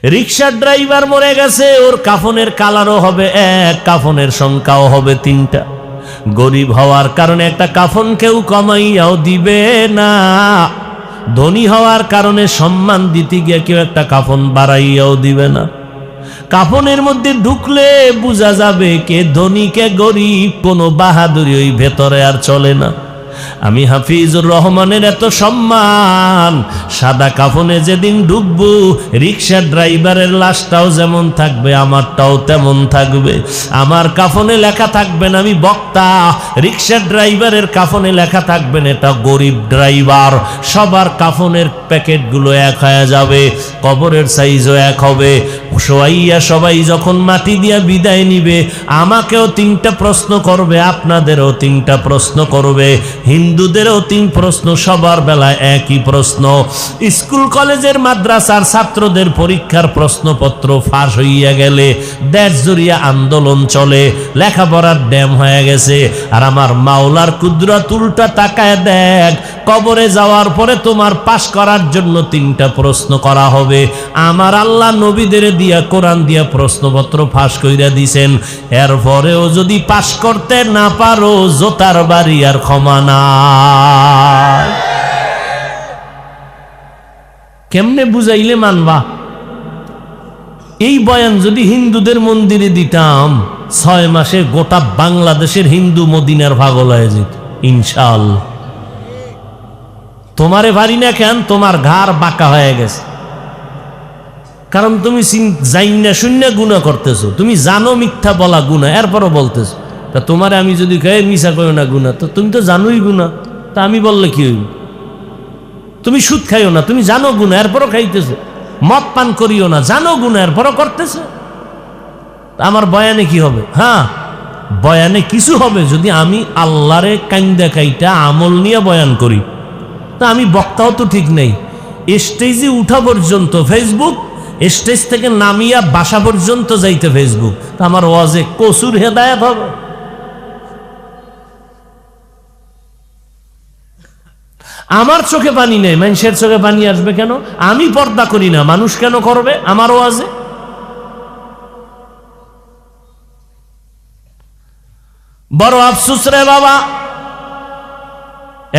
রিক্সার ড্রাইভার মরে গেছে, ওর কাফনের কালারও হবে এক, কাফনের সংখ্যাও হবে 3টা। গরিব হওয়ার কারণে একটা কাফন কেউ কমাইয়াও দিবে না, ধনী হওয়ার কারণে সম্মান দিতে গিয়ে কেউ একটা কাফন বাড়াইয়াও দিবে না। কাফনের মধ্যে ঢুকলে বোঝা যাবে কে ধনী কে গরিব, কোনো বাহাদুরি ওই ভেতরে আর চলে না। আমি হাফিজুর রহমানের এত সম্মান, সাদা কাফনে যেদিন ঢুকবো রিক্সার ড্রাইভারের লাশটাও যেমন থাকবে আমারটাও তেমন থাকবে। আমার কাফনে লেখা থাকবেন আমি বক্তা, রিক্সার ড্রাইভারের কাফনে লেখা থাকবেন এটা গরিব ড্রাইভার। সবার কাফনের প্যাকেটগুলো এক হয়ে যাবে, কবরের সাইজও এক হবে। শোয়াইয়া সবাই যখন মাটি দিয়া বিদায় নিবে আমাকেও 3টা প্রশ্ন করবে, আপনাদেরও 3টা প্রশ্ন করবে, হিন্দুদেরও 3 প্রশ্ন, সবার বেলায় একই প্রশ্ন। স্কুল কলেজের মাদ্রাসার ছাত্রদের পরীক্ষার প্রশ্নপত্র ফাঁস হইয়া গেলে দেশ জুড়িয়া আন্দোলন চলে, লেখাপড়ার ড্যাম হয়ে গেছে। আর আমার মাওলার কুদরত উল্টা তাকায় দেখ, কবরে যাওয়ার পরে তোমার পাশ করার জন্য 3টা প্রশ্ন করা হবে। আমার আল্লাহ নবীদের দিয়া কোরআন দিয়া প্রশ্নপত্র ফাঁস কইরা দিছেন, এরপরেও যদি পাশ করতে না পারো জোতার বাড়ি আর ক্ষমা না। কেমনে বুঝাইলে মানবা? এই বয়ান যদি হিন্দুদের মন্দিরে দিতাম 6 মাসে গোটা বাংলাদেশের হিন্দু মদিনার পাগল হয়ে যেত ইনশাআল্লাহ। তোমারে পারি না কেন? তোমার ঘাড় বাঁকা হয়ে গেছে, কারণ তুমি জাইনা শূন্য গুনাহ করতেছো, তুমি জানো মিথ্যা বলা গুনাহ, এরপরও বলতেছো। তা তোমারে আমি যদি কই মিছা করো না গুনাহ, তো তুমি তো জানোই গুনাহ, তা আমি বললে কি হইব? তুমি সুদ খাইও না, তুমি জানো গুনাহ এরপরও খাইতেছো। মদ পান করিও না, জানো গুনাহ এরপরও করতেছো। আমার বয়ানে কি হবে? হ্যাঁ, বয়ানে কিছু হবে যদি আমি আল্লাহরে কাইন্দা কাইটা আমল নিয়ে বয়ান করি। তা আমি বক্তাও তো ঠিক নেই, স্টেজে উঠা পর্যন্ত ফেসবুক, স্টেজ থেকে নামিয়া বাসা পর্যন্ত যাইতে ফেসবুক। তা আমার ওয়াজে কসুর হেদায়েত হবে? আমার চোখে পানি নেই, মানুষের চোখে পানি আসবে কেন? আমি পর্দা করি না, মানুষ কেন করবে আমার ওয়াজে? বড় আফসোস রে বাবা,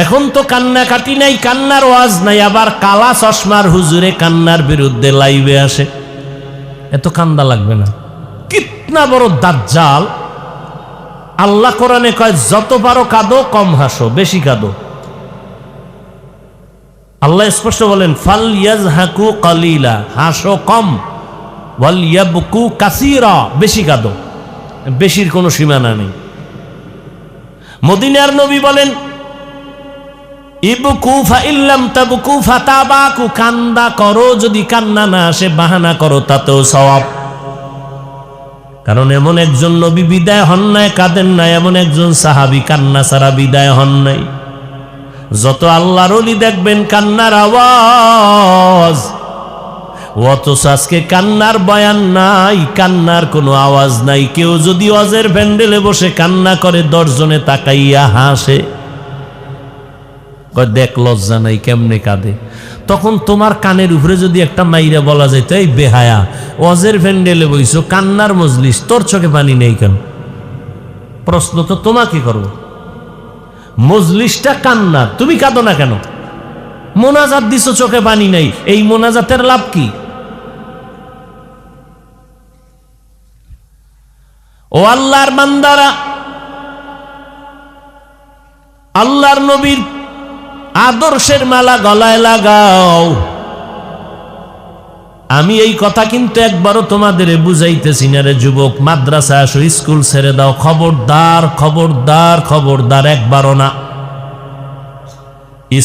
এখন তো কান্নাকাটি নাই, কান্নার ওয়াজ নাই, আবার কালা চশমার হুজুরে কান্নার বিরুদ্ধে লাইভে আসে। এত কান্দা লাগবে না। কিতনা বড় দাজ্জাল! আল্লাহ কোরআনে কয় যত পারো কাঁদো, কম হাসো, বেশি কাঁদো। আল্লাহ স্পষ্ট বলেন ফাল ইয়াজহাকু কালিলা, হাসো কম, ওয়াল ইয়াবকু কাসীরা, বেশি কাঁদো। বেশির কোনো সীমানা নেই। মদিনার নবী বলেন ইবকু ফাইল্লাম তাবকু ফাতাবাকু, কান্দা করো, যদি কান্না না আসে বাহানা করো, তাতেও সওয়াব। কারণ এমন একজন নবী বিদায় হন নাই কাঁদেন না, এমন একজন সাহাবী কান্না ছাড়া বিদায় হন নাই। যত আল্লাহর ওলি দেখবেন কান্নার আওয়াজ, অথচ আজকে কান্নার বয়ান নাই, কান্নার কোনো আওয়াজ নাই। কেউ যদি ওয়াজের প্যান্ডেলে বসে কান্না করে 10 জনে তাকাইয়া হাসে, দেখ লজ্জা নাই কেমনে কাঁদে। তখন তোমার কানের উপরে যদি একটা মাইরা বলা যেত এই বেহায়া, ওয়াজের প্যান্ডেলে বইছো, কান্নার মজলিস, তোর চোখে পানি নেই কেন? প্রশ্ন তো তোমাকে করব। মজলিসটা কান্নার, তুমি কাঁদো না কেন? মোনাজাত দিছো, চোখে পানি নেই, এই মোনাজাতের লাভ কি? ও আল্লাহর বান্দারা, আল্লাহর নবীর আদর্শের মালা গলায় লাগাও। আমি এই কথা কিন্তু একবারও তোমাদের বুঝাইতেছি না রে যুবক, মাদ্রাসা আসো, স্কুল ছেড়ে দাও, খবরদার খবরদার খবরদার, একবারও না।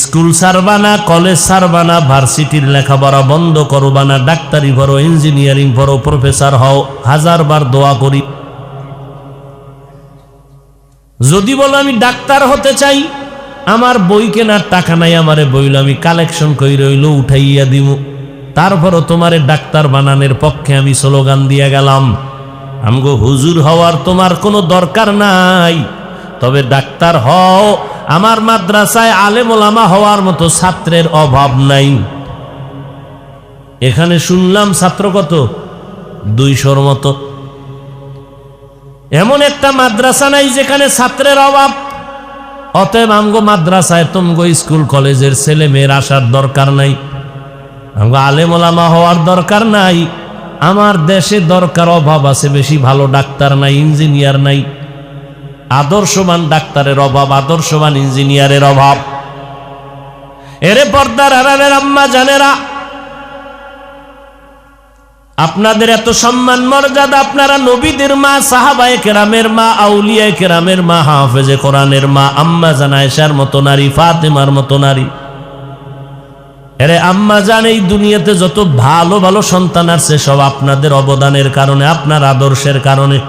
স্কুল ছাড়বা না, কলেজ ছাড়বা না, ভার্সিটির লেখাপড়া বন্ধ করবা না, ডাক্তারি পড়ো, ইঞ্জিনিয়ারিং পড়ো, প্রফেসর হও, 1000 বার দোয়া করি। যদি বলো আমি ডাক্তার হতে চাই, আমার বই কেনার টাকা নাই, আমারে বইল আমি কালেকশন কই রইল উঠাইয়া দিব, তারপরও তোমারে ডাক্তার বানানোর পক্ষে আমি স্লোগান দিয়ে গেলাম। আমগো হুজুর হওয়ার তোমার কোনো দরকার নাই, তবে ডাক্তার হও। আমার মাদ্রাসায় আলেম ওলামা হওয়ার মতো ছাত্রের অভাব নাই। এখানে শুনলাম ছাত্র কত 200-র মতো। এমন একটা মাদ্রাসা নাই যেখানে ছাত্রের অভাব। অতএব আমগো মাদ্রাসায় তোমগো স্কুল কলেজের ছেলে মেয়ের আসার দরকার নাই, আমগো আলেম ওলামা হওয়ার দরকার নাই। আমার দেশে দরকার, অভাব আছে বেশি, ভালো ডাক্তার নাই, ইঞ্জিনিয়ার নাই। আদর্শবান ডাক্তারের অভাব, আদর্শবান ইঞ্জিনিয়ারের অভাব। এরে পর্দার আড়ালের আম্মা জানেরা, আপনাদের এত সম্মান মর্যাদা, আপনারা নবীদের মা, সাহাবায়ে কেরামের মা, আউলিয়ায়ে কেরামের মা, হাফেজে কোরআনের মা, আম্মা জান আয়েশার মতো নারী, ফাতেমার মতো নারী। এরে আম্মা জান, এই দুনিয়াতে যত ভালো ভালো সন্তান আছে সব আপনাদের অবদানের কারণে, আপনার আদর্শের কারণে।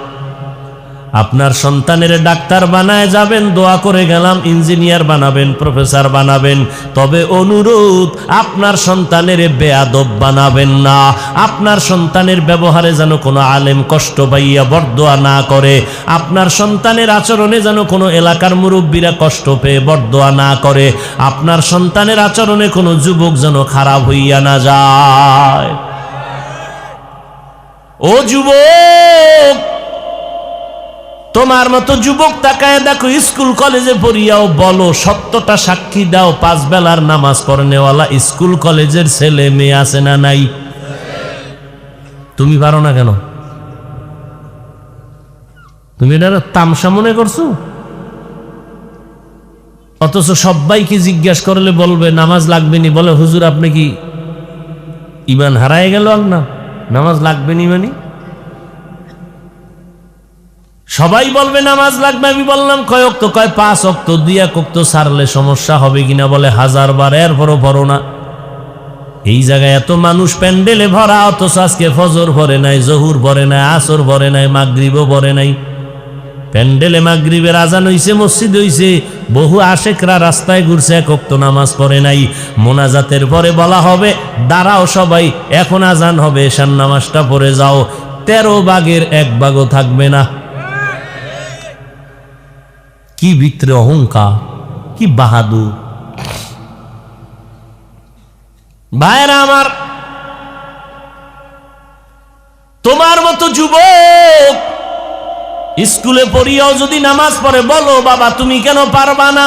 আপনার সন্তানের ডাক্তার বানায় যাবেন, দোয়া করে গেলাম, ইঞ্জিনিয়ার বানাবেন, প্রফেসর বানাবেন। তবে অনুরোধ, আপনার সন্তানের বেয়াদব বানাবেন না। আপনার সন্তানের ব্যবহারে যেন কোনো আলেম কষ্ট পাইয়া বরদোয়া না করে। আপনার সন্তানের আচরণে যেন কোনো এলাকার মুরব্বীরা কষ্ট পেয়ে বরদোয়া না করে। আপনার সন্তানের আচরণে কোনো যুবক যেন খারাপ হইয়া না যায়। ও যুবক, তোমার মতো যুবক তাকায় দেখো, স্কুল কলেজে পড়িয়াও বলো, সত্যটা সাক্ষী দাও, 5 বেলার নামাজ পড়নেওয়ালা স্কুল কলেজের ছেলে মেয়ে আছে না নাই? তুমি পারো না কেন? তুমি এটা তামসা মনে করছো? অথচ সবাইকে জিজ্ঞাসা করলে বলবে নামাজ লাগবে নি। বলে হুজুর আপনি কি ইমান হারায় গেল? না, নামাজ লাগবে নি মানে সবাই বলবে নামাজ লাগবে। আমি বললাম কয় ওয়াক্ত? কয় 5 ওয়াক্ত। 2 ওয়াক্ত ছাড়লে সমস্যা হবে কিনা? বলে 1000 বার, এরপরও পড়ো না। এই জায়গায় এত মানুষ প্যান্ডেলে ভরা, অথচ আজকে ফজর ভরে নাই, জহুর ভরে নাই, আসর ভরে নাই, মাগরিবও ভরে নাই। প্যান্ডেলে মাগরিবের আজান হইছে, মসজিদ হইছে, বহু আশেকরা রাস্তায় ঘুরছে, 1 ওয়াক্ত নামাজ পড়ে নাই। মোনাজাতের পরে বলা হবে দাঁড়াও সবাই, এখন আজান হবে, এশার নামাজটা পড়ে যাও। 13 ভাগের 1 ভাগও থাকবে না। কি ভিতরে অহংকার, কি বাহাদুর! ভাইরা আমার, তোমার মতো যুবক স্কুলে পড়িয়াও যদি নামাজ পড়ে, বলো বাবা তুমি কেন পারবা না?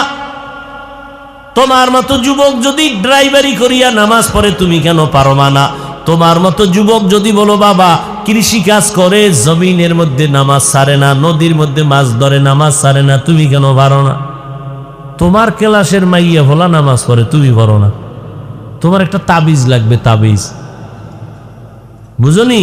তোমার মতো যুবক যদি ড্রাইভারি করিয়া নামাজ পড়ে, তুমি কেন পারবা না? তোমার মতো যুবক যদি বলো বাবা কৃষি কাজ করে, জমিনের মধ্যে নামাজ ছাড়ে না, নদীর মধ্যে মাছ ধরে, নামাজ ছাড়ে না, তুমি কেন পারো না? তোমার ক্লাসের মাইয়া ভোলা নামাজ পড়ে, তুমি পারো না। তোমার একটা তাবিজ লাগবে, তাবিজ, বুঝনি?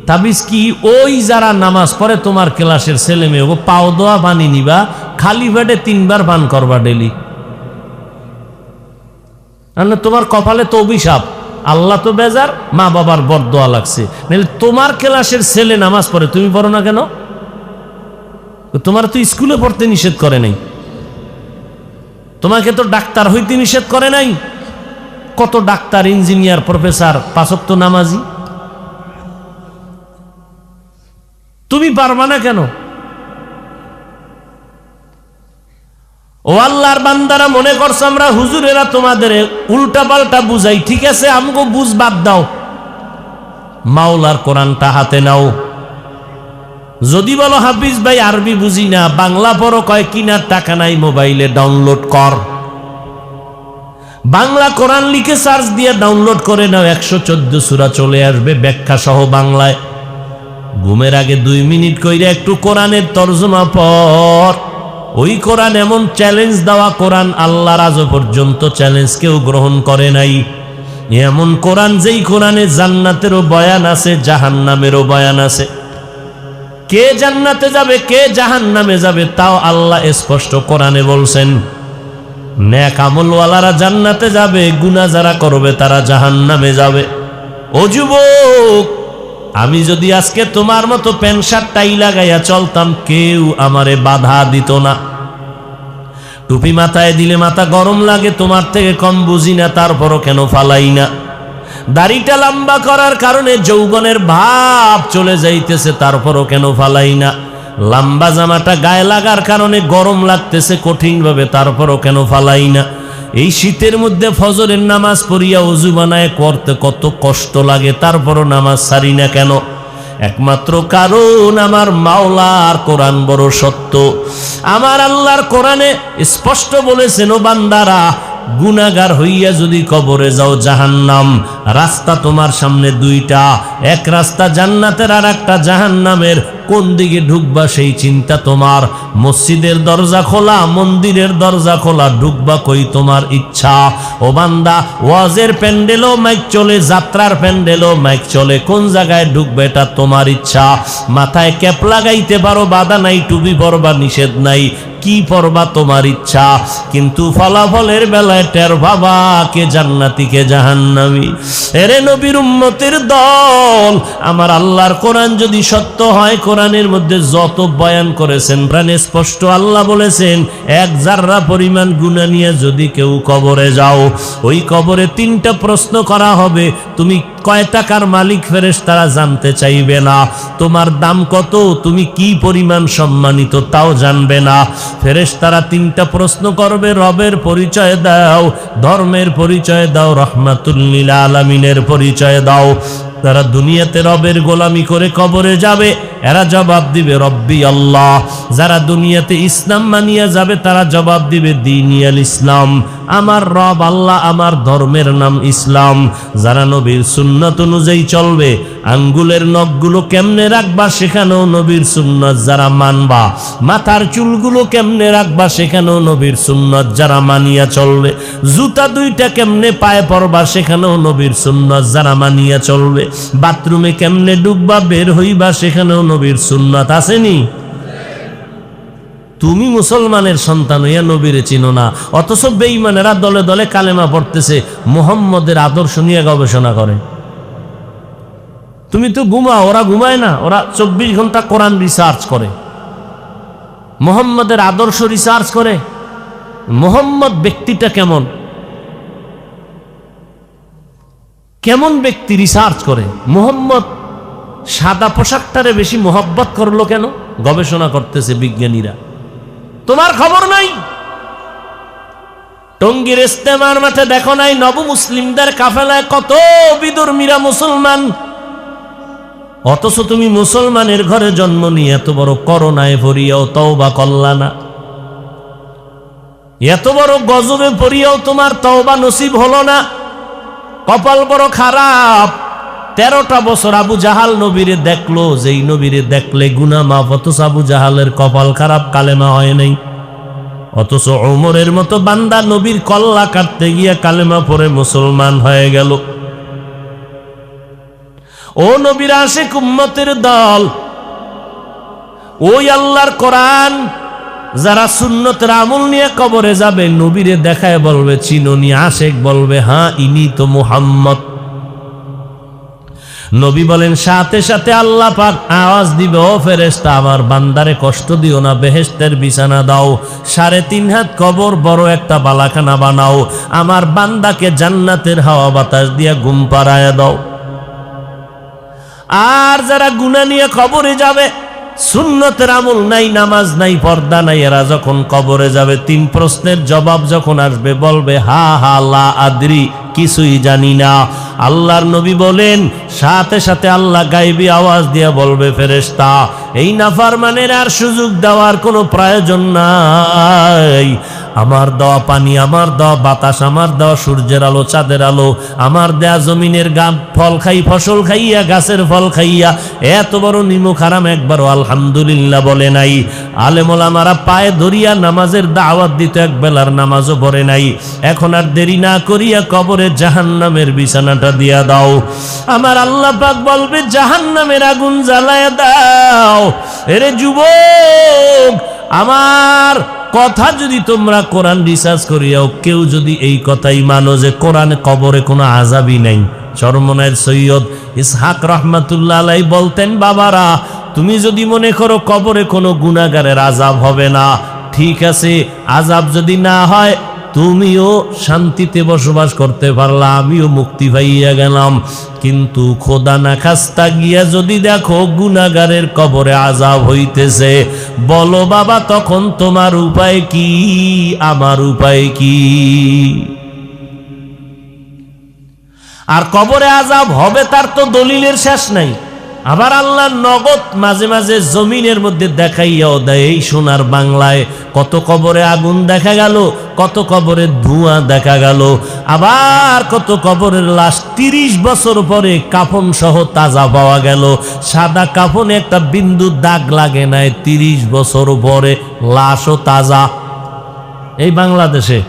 তাবিজ কি? ওই যারা নামাজ পড়ে তোমার ক্লাসের ছেলে মেয়ে, ও পাও দোয়া পানি নিবা, খালি পেটে 3 বার পান করবা ডেলি। তোমার কপালে তো অভিশাপ, আল্লাহ তো বেজার, মা বাবার বরদোয়া লাগছে। নাহলে তোমার ক্লাসের ছেলে নামাজ পড়ে, তুমি পড়ো না কেন? তোমার তো স্কুলে পড়তে নিষেধ করে নাই, তোমাকে তো ডাক্তার হইতে নিষেধ করে নাই। কত ডাক্তার, ইঞ্জিনিয়ার, প্রফেসর 5 ওয়াক্ত নামাজি, তুমি পারবা না কেন? ও আল্লাহর বান্দারা, মনে করছো আমরা হুজুরেরা তোমাদের উল্টা পাল্টা বুঝাই। ঠিক আছে, আমগো বুঝ বাদ দাও, মাওলার কোরআনটা হাতে নাও। যদি বলো হাফিজ ভাই আরবি বুঝি না, বাংলা পড়ো, কয় কিনার টাকা নাই, মোবাইলে ডাউনলোড কর। বাংলা কোরআন লিখে সার্চ দিয়ে ডাউনলোড করে নাও, 114 সূরা চলে আসবে ব্যাখ্যা সহ বাংলায়। ঘুমের আগে 2 মিনিট কইরা একটু কোরআনের তরজমা পড়। ওই কোরআন এমন চ্যালেঞ্জ দেওয়া কোরআন, আল্লাহর আজ পর্যন্ত চ্যালেঞ্জ কেউ গ্রহণ করে নাই। এমন কোরআন যেই কোরআনে জান্নাতেরও বয়ান আছে, জাহান্নামেরও বয়ান আছে। কে জান্নাতে যাবে, কে জাহান্নামে যাবে, তাও আল্লাহ স্পষ্ট কোরআনে বলছেন। নেক আমলওয়ালারা জান্নাতে যাবে, গুনাহ যারা করবে তারা জাহান্নামে যাবে। ও যুবক, আমি যদি আজকে তোমার মতো প্যান্ট শার্ট টাই লাগাইয়া চলতাম, কেউ আমারে বাধা দিত না। টুপি মাথায় দিলে মাথা গরম লাগে, তোমার থেকে কম বুঝি না, তারপরও কেন ফালাই না? দাড়িটা লম্বা করার কারণে যৌবনের ভাব চলে যাইতেছে, তারপরও কেন ফালাই না? লম্বা জামাটা গায়ে লাগার কারণে গরম লাগতেছে কঠিনভাবে, তারপরও কেন ফালাই না? এই শীতের মধ্যে ফজরের নামাজ পড়িয়া ওযু বানায় করতে কত কষ্ট লাগে, তারপরও নামাজ ছাড়ি না কেন? একমাত্র কারণ আমার মাওলার কোরআন বড় সত্য। আমার আল্লাহর কোরআনে স্পষ্ট বলেছেন, ও বান্দারা, গুনাহগার হইয়া যদি কবরে যাও জাহান্নাম, রাস্তা তোমার সামনে দুইটা, এক রাস্তা জান্নাতের আর একটা জাহান্নামের। কোন দিকে ঢুকবা সেই চিন্তা তোমার। মসজিদের দরজা খোলা, মন্দিরের দরজা খোলা, ঢুকবা কই তোমার ইচ্ছা। ও বান্দা, ওয়াজের প্যান্ডেলও মাইক চলে, যাত্রার প্যান্ডেলও মাইক চলে, কোন জায়গায় ঢুকবে এটা তোমার ইচ্ছা। মাথায় ক্যাপ লাগাইতে পারো, বাধা নাই, টুপি পরবা নিষেধ নাই, কি পরবা তোমার ইচ্ছা। কিন্তু ফলাফলের বেলায় টের বাবা কে জান্নাতি কে জাহান্নামী। এরে নবীর উম্মতের দল, আমার আল্লাহর কোরআন যদি সত্য হয়, কোরআনের মধ্যে যত বয়ান করেছেন প্রাণে স্পষ্ট আল্লাহ বলেছেন, এক জাররা পরিমাণ গুনাহ নিয়ে যদি কেউ কবরে যাও, ওই কবরে তিনটা প্রশ্ন করা হবে। তুমি কয় টাকার মালিক ফেরেশতারা জানতে চাইবে না। তোমার দাম কত, তুমি কি পরিমাণ সম্মানিত তাও জানবে না। ফেরেশতারা তিনটা প্রশ্ন করবে, রবের পরিচয় দাও, ধর্মের পরিচয় দাও, রাহমাতুল লিল আলামিনের পরিচয় দাও। তারা দুনিয়াতে রবের গোলামি করে কবরে যাবে, এরা জবাব দিবে রব্বি আল্লাহ। যারা দুনিয়াতে ইসলাম মানিয়া যাবে তারা জবাব দিবে দীনিয়াল ইসলাম, আমার রব আল্লাহ, আমার ধর্মের নাম ইসলাম। যারা নবীর সুন্নাত অনুযায়ী চলবে, আঙ্গুলের নখগুলো কেমনে রাখবা সেখানেও নবীর সুন্নাত যারা মানবা, মাথার চুলগুলো কেমনে রাখবা সেখানেও নবীর সুন্নাত যারা মানিয়া চলবে, জুতা দুইটা কেমনে পায়ে পরবা সেখানেও নবীর সুন্নাত যারা মানিয়া চলবে, বাথরুমে কেমনে ডুববা বের হইবা সেখানেও নবীর সুন্নাত আসেনি। তুমি মুসলমানের সন্তান হইয়া নবীরে চিনো না, অথচ বেঈমানেরা দলে দলে কালেমা পড়তেছে, মুহাম্মদের আদর্শ নিয়ে গবেষণা করে। তুমি তো ঘুমাও, ওরা ঘুমায় না, ওরা 24 ঘন্টা কোরআন রিসার্চ করে, মুহাম্মদের আদর্শ রিসার্চ করে। মুহাম্মদ ব্যক্তিটা কেমন, কেমন ব্যক্তি রিসার্চ করে। মুহাম্মদ সাদা পোশাকটারে বেশি মোহব্বত করলো কেন, গবেষণা করতেছে বিজ্ঞানীরা। তোমার খবর নাই? টঙ্গীর ইস্তেমার মাঠে দেখো নাই নব মুসলিমদের কাফেলায় কত বিধর্মীরা মুসলমান, অথচ তুমি মুসলমানের ঘরে জন্ম নিয়ে এত বড় করোনায় পড়িয়াও তওবা করলা না, এত বড় গজবে পড়িয়াও তোমার তওবা নসিব হলো না। কপাল বড় খারাপ। 13টা বছর আবু জাহাল নবীরে দেখলো, যেই নবীরে দেখলে গুনাহ মাফ, অথচ আবু জাহালের কপাল খারাপ, কালেমা হয় নাই। অথচ ওমরের মতো বান্দা নবীর কল্লা কাটতে গিয়া কালেমা পড়ে মুসলমান হয়ে গেল। ও নবীর আশিক উম্মতের দল, ওই আল্লাহর কোরআন যারা সুন্নতের আমল নিয়ে কবরে যাবে, নবীরে দেখায় বলবে চিনোনি, আশিক বলবে হ্যাঁ ইনি তো মুহাম্মদ। নবী বলেন সাথে সাথে আল্লাহ পাক আওয়াজ দিবে, ও ফেরেশতা আমার বান্দারে কষ্ট দিও না, বেহেশতের বিছানা দাও, 3.5 হাত কবর বড় একটা বালাখানা বানাও, আমার বান্দাকে জান্নাতের হাওয়া বাতাস দিয়া ঘুম পাড়ায় দাও। আর যারা গুনাহ নিয়ে কবরে যাবে, সুন্নতের আমল নাই, নামাজ নাই, পর্দা নাই, এরা যখন কবরে যাবে 3 প্রশ্নের জবাব যখন আসবে বলবে হা হা লা আদরি, কিছুই জানি না। আল্লাহর নবী বলেন সাথে সাথে আল্লাহ গায়বী আওয়াজ দিয়া বলবে ফেরেশতা এই নাফরমানের আর সুযোগ দেওয়ার কোনো প্রয়োজন নাই, আমার দেওয়া পানি, আমার দেওয়া বাতাস, আমার দেওয়া সূর্যের আলো, চাঁদের আলো, আমার দেয়া জমিনের ফল খাই, ফসল খাইয়া, গাছের ফল খাইয়া এত বড় নিমক হারাম একবারও আলহামদুলিল্লাহ বলে নাই। আলেম ওলামারা পায়ে ধরিয়া নামাজের দাওয়াত দিত, এক বেলার নামাজও পড়ে নাই। এখন আর দেরি না করিয়া কবরে জাহান্নামের বিছানাটা দিয়া দাও। আমার আল্লাহ পাক বলবে জাহান্নামের আগুন জ্বালায়া দাও। এরে যুবক, আমার কথা যদি তোমরা কোরআন রিসার্চ করিয়াও কেউ যদি এই কথাই মানো যে কোরআনে কবরে কোনো আযাবই নাই, চরমনায়ের সৈয়দ ইসহাক রহমাতুল্লাহ আলাইহি বলতেন, বাবারা তুমি যদি মনে করো কবরে কোনো গুনাহগারের আযাব হবে না, ঠিক আছে, আযাব যদি না হয় তুমিও শান্তিতে বসবাস করতে পারলা, আমিও মুক্তি পাইয়া গেলাম। কিন্তু খোদা না খাস্তা গিয়া যদি দেখো গুনাহগারের কবরে আযাব হইতেছে, বলো বাবা তখন তোমার উপায় কি, আমার উপায় কি? আর কবরে আযাব হবে তার তো দলিলের শেষ নাই। আবার আল্লাহ নগদ মাঝে মাঝে জমিনের মধ্যে দেখাইয়াও দেয়। এই সোনার বাংলায় কত কবরে আগুন দেখা গেল, কত কবরে ধোঁয়া দেখা গেল, আবার কত কবরের লাশ 30 বছর পরে কাফন সহ তাজা পাওয়া গেল। সাদা কাফনে একটা বিন্দু দাগ লাগে নাই, 30 বছর পরে লাশও তাজা। এই বাংলাদেশে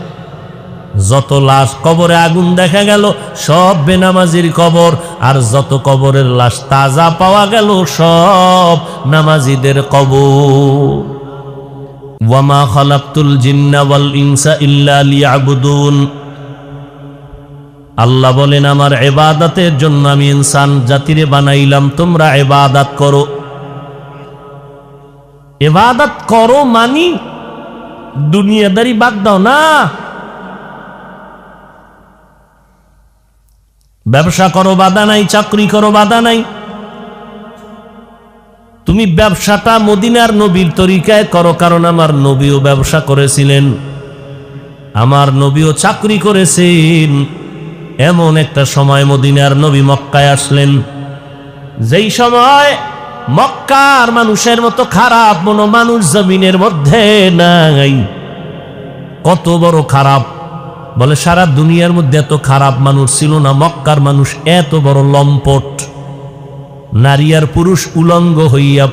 যত লাশ কবরে আগুন দেখা গেল সব বেনামাজির কবর, আর যত কবরের লাশ তাজা পাওয়া গেল সব নামাজিদের কবর। ওয়ামা খালাকতুল জিন্না ওয়াল ইনসা ইল্লা লিয়াবুদুন। আল্লাহ বলেন আমার ইবাদতের জন্য আমি ইনসান জাতিরে বানাইলাম, তোমরা ইবাদত করো। ইবাদত করো মানি দুনিয়াদারি বাদ দাও না। ব্যবসা করো বাধা নাই, চাকরি করো বাধা নাই, তুমি ব্যবসাটা মদিনার নবীর তরিকায় করো, কারণ আমার নবীও ব্যবসা করেছিলেন, আমার নবীও চাকরি করেছেন। এমন একটা সময় মদিনার নবী মক্কায় আসলেন, যেই সময় মক্কার মানুষের মতো খারাপ মনো মানুষ জমিনের মধ্যে নাই। কত বড় খারাপ, বলে সারা দুনিয়ার মধ্যে এত খারাপ মানুষ ছিল না, মক্কার মানুষ এত বড় লম্পট। নারী আর পুরুষ উলঙ্গ হইয়া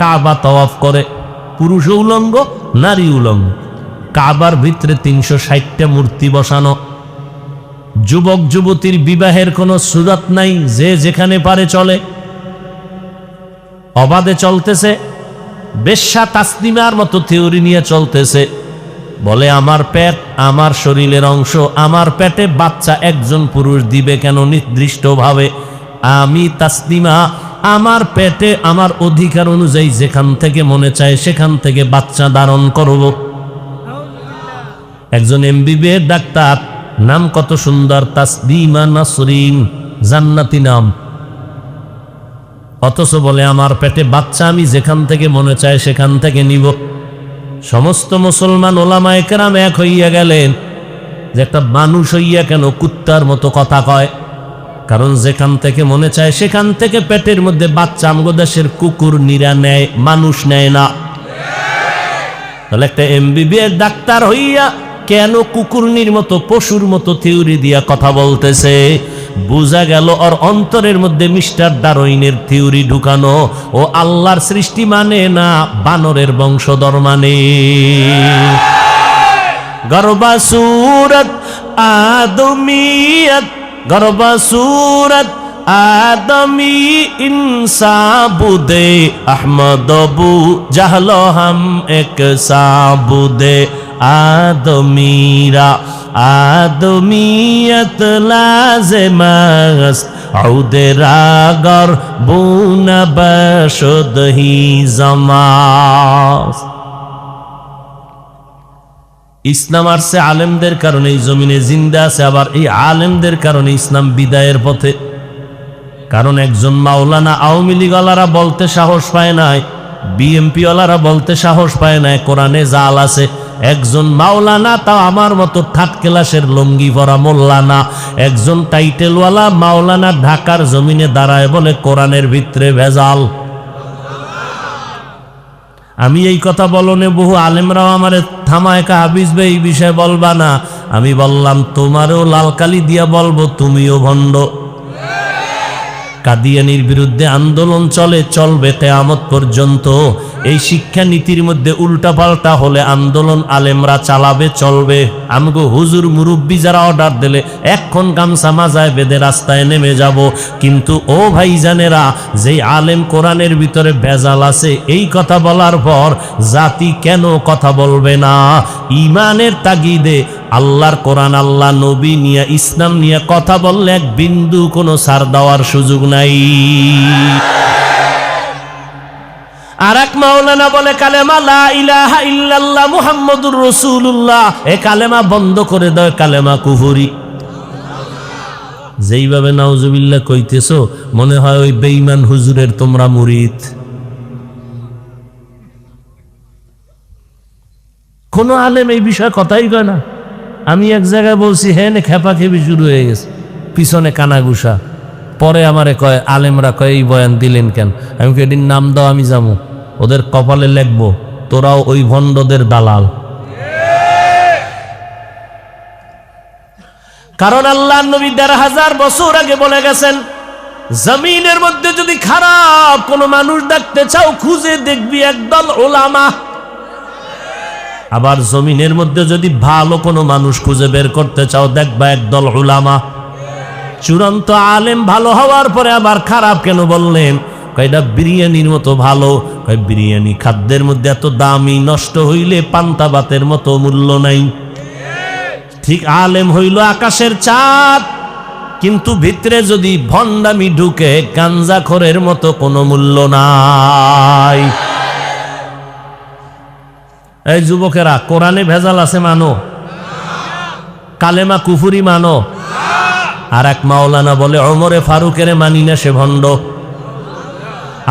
কাবা তাওয়াফ করে, পুরুষও উলঙ্গ নারী উলঙ্গ। কাবার ভিতরে 360টা মূর্তি বসানো। যুবক যুবতীর বিবাহের কোনো সুরাত নাই, যে যেখানে পারে চলে, অবাধে চলতেছে। বেশ্যা তাসলিমার মতো থিওরি নিয়ে চলতেছে, বলে আমার পেট আমার শরীরের অংশ, আমার পেটে বাচ্চা একজন পুরুষ দিবে কেন নির্দিষ্টভাবে? আমি তাসলিমা আমার পেটে আমার অধিকার অনুযায়ী যেখান থেকে মনে চায় সেখান থেকে বাচ্চা ধারণ করব। একজন এমবিবিএস ডাক্তার, নাম কত সুন্দর, তাসলিমা নাসরিন, জান্নাতি নাম, অথচ বলে আমার পেটে বাচ্চা আমি যেখান থেকে মনে চায় সেখান থেকে নিব। সমস্ত মুসলমান ওলামায়ে কেরাম এক হইয়া গেলেন যে একটা মানুষ হইয়া কেন কুত্তার মতো কথা কয়? কারণ যেখান থেকে মনে চায় সেখান থেকে পেটের মধ্যে বাচ্চা আমগো দেশের কুকুর নিরা নেয়, মানুষ নেয় না। তাহলে একটা এমবিবিএস ডাক্তার হইয়া কেন কুকুরনির মতো পশুর মতো থিওরি দিয়া কথা বলতেছে? বুঝা গেল ওর অন্তরের মধ্যে মিস্টার ডারউইনের থিওরি ঢুকানো। ও আল্লাহর সৃষ্টি মানে না, বানরের বংশধর মানে। গর্বা সুরত আদমিয়ত, গর্বা সুরত আদমি ইনসাবুদে, আহমদ বু জাহল হাম এক সাবুদে। আদমিরা আদমিয়ত লাজেমাস, আউদে রাগর বুনা বশদহি জামাস। ইসলাম আসছে আলেমদের কারণে এই জমিনে জিন্দা আছে, আবার এই আলেমদের কারণে ইসলাম বিদায়ের পথে। কারণ একজন মাওলানা আওয়ামী লীগওয়ালারা বলতে সাহস পায় নাই, বিএমপি ওয়ালারা বলতে সাহস পায় নাই কোরআনে জাল আছে। একজন মাওলানা, তাও আমার মতো থার্ড ক্লাসের লঙ্গি পরা মোল্লানা, একজন টাইটেলওয়ালা মাওলানা ঢাকার জমিনে দাঁড়ায় বলে কোরআনের ভিতরে ভেজাল। আমি এই কথা বলনে বহু আলেমরাও আমারে থামায়, হাফিজ ভাই এই বিষয়ে বলবা না। আমি বললাম তোমারও লালকালি দিয়া বলবো, তুমিও ভণ্ড। কাদিয়ানির বিরুদ্ধে আন্দোলন চলে, চলবে কিয়ামত পর্যন্ত। এই শিক্ষা নীতির মধ্যে উল্টাপাল্টা হলে আন্দোলন আলেমরা চালাবে, চলবে। আমগো হুজুর মুরব্বী যারা অর্ডার দিলে এখন গামছা মাজায় বেঁধে রাস্তায় নেমে যাব। কিন্তু ও ভাইজানেরা, যেই আলেম কোরআনের ভিতরে ভেজাল আছে, এই কথা বলার পর জাতি কেন কথা বলবে না? ইমানের তাগিদে আল্লাহর কোরআন, আল্লাহ নবী নিয়ে, ইসলাম নিয়ে কথা বললে এক বিন্দু কোনো ছাড় দেওয়ার সুযোগ নাই। আর এক মাওলানা বলে কালেমা লা ইলাহা ইল্লাল্লাহ মুহাম্মাদুর রাসূলুল্লাহ, এ কালেমা বন্ধ করে দাও, কালেমা কুফরি। যেইভাবে নাউজুবিল্লাহ কইতেছো মনে হয় ওই বেঈমান হুজুরের তোমরা মুরিদ। কোন আলেম এই বিষয়ে কথাই কয় না। আমি এক জায়গায় বলছি, হ্যাঁ খেপা খেপি শুরু হয়ে গেছে, পিছনে কানাগুসা। পরে আমারে কয় আলেমরা কয় এই বয়ান দিলেন কেন? আমি এদিন নাম দাও, আমি যাবো, ওদের কপালে লেখবো তোরাও ওই ভণ্ডদের দালাল। কারণ আল্লাহ নবী ১৫০০ বছর আগে বলে গেছেন, জমিনের মধ্যে যদি খারাপ কোন মানুষ দেখতে চাও খুঁজে দেখবি একদল উলামা। আবার জমিনের মধ্যে যদি ভালো কোনো মানুষ খুঁজে বের করতে চাও দেখবা একদল উলামা। চূড়ান্ত আলেম ভালো হওয়ার পরে আবার খারাপ কেন বললেন? কয়টা বিরিয়ানির মতো ভালো, কয় বিরিয়ানি খাদ্যের মধ্যে এত দামি, নষ্ট হইলে পান্তা ভাতের মতো মূল্য নাই। ঠিক আলেম হইল আকাশের চাঁদ, কিন্তু ভিতরে যদি ভণ্ডামি ঢুকে গাঞ্জাখোরের মতো কোনো মূল্য নাই। এই যুবকেরা, কোরআনে ভেজাল আছে মানো, কালেমা কুফুরি মানো। আর এক মাওলানা বলে ওমরে ফারুকের মানি না, সে ভণ্ড।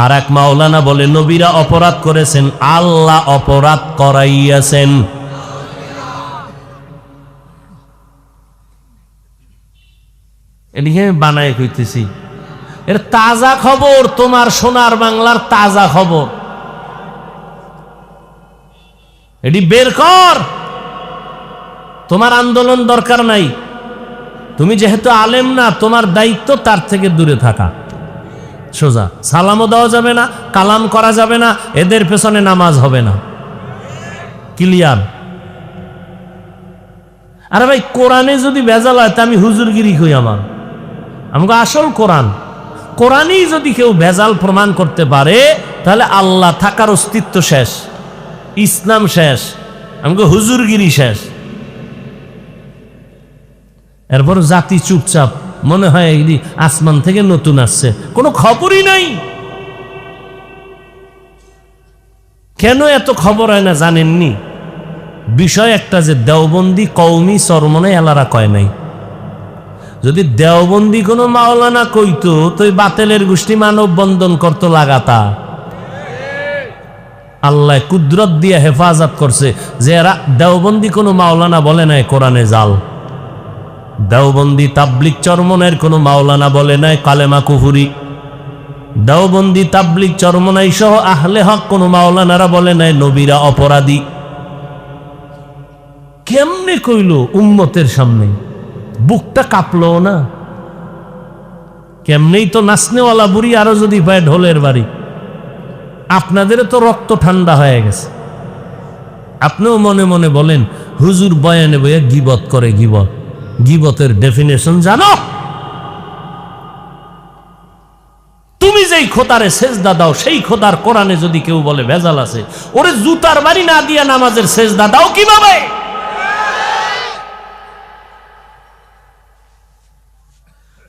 আর এক মাওলানা বলে নবীরা অপরাধ করেছেন, আল্লাহ অপরাধ করাইয়াছেন। এদিকে আমি বানায় কইতেছি, এর তাজা খবর, তোমার সোনার বাংলার তাজা খবর। এটি বের কর, তোমার আন্দোলন দরকার নাই। তুমি যেহেতু আলেম না, তোমার দায়িত্ব তার থেকে দূরে থাকা। সোজা সালামও দেওয়া যাবে না, কালাম করা যাবে না, এদের পেছনে নামাজ হবে না। ক্লিয়ার? আরে ভাই, কোরআনে যদি ভেজাল হয় তা আমি হুজুরগিরি কই? আমাকে আসল কোরআনই যদি কেউ ভেজাল প্রমাণ করতে পারে তাহলে আল্লাহ থাকার অস্তিত্ব শেষ, ইসলাম শেষ, আমাকে হুজুরগিরি শেষ। এরপর জাতি চুপচাপ, মনে হয় এই আসমান থেকে নতুন আসছে, কোনো খবরই নাই। কেন এত খবর হয় না জানেননি? বিষয় একটা যে দেওবন্দি কওমি চরমনে এলারা কয় নাই। যদি দেওবন্দি কোনো মাওলানা কইতো তো বাতেলের গোষ্ঠী মানব বন্ধন করতো লাগাতা। আল্লাহ কুদরত দিয়ে হেফাজত করছে যে এরা দেওবন্দি কোনো মাওলানা বলে নাই কোরআনে জাল। দেওবন্দি তাবলিগ চরমনের কোনো মাওলানা বলে নাই কালেমা কুফুরি। দেওবন্দি তাবলিগ চরমনাই সহ আহলে হক কোনো মাওলানারা বলে নাই নবীরা অপরাধী। কেমনে কইল উম্মতের সামনে? বুকটা কাঁপলো না? কেমনেই তো নাচনেওয়ালা বুড়ি আরো যদি পায় ঢোলের বাড়ি। আপনাদের তো রক্ত ঠান্ডা হয়ে গেছে। আপনিও মনে মনে বলেন হুজুর বয়ানে বইয়া গিবত করে। গিবতের ডেফিনেশন জানো? তুমি যেই খোদারে সেজদা দাও সেই খোদার কোরআনে যদি কেউ বলে ভেজাল আছে, ওরে জুতার বাড়ি না দিয়া নামাজের সেজদা দাও কিভাবে?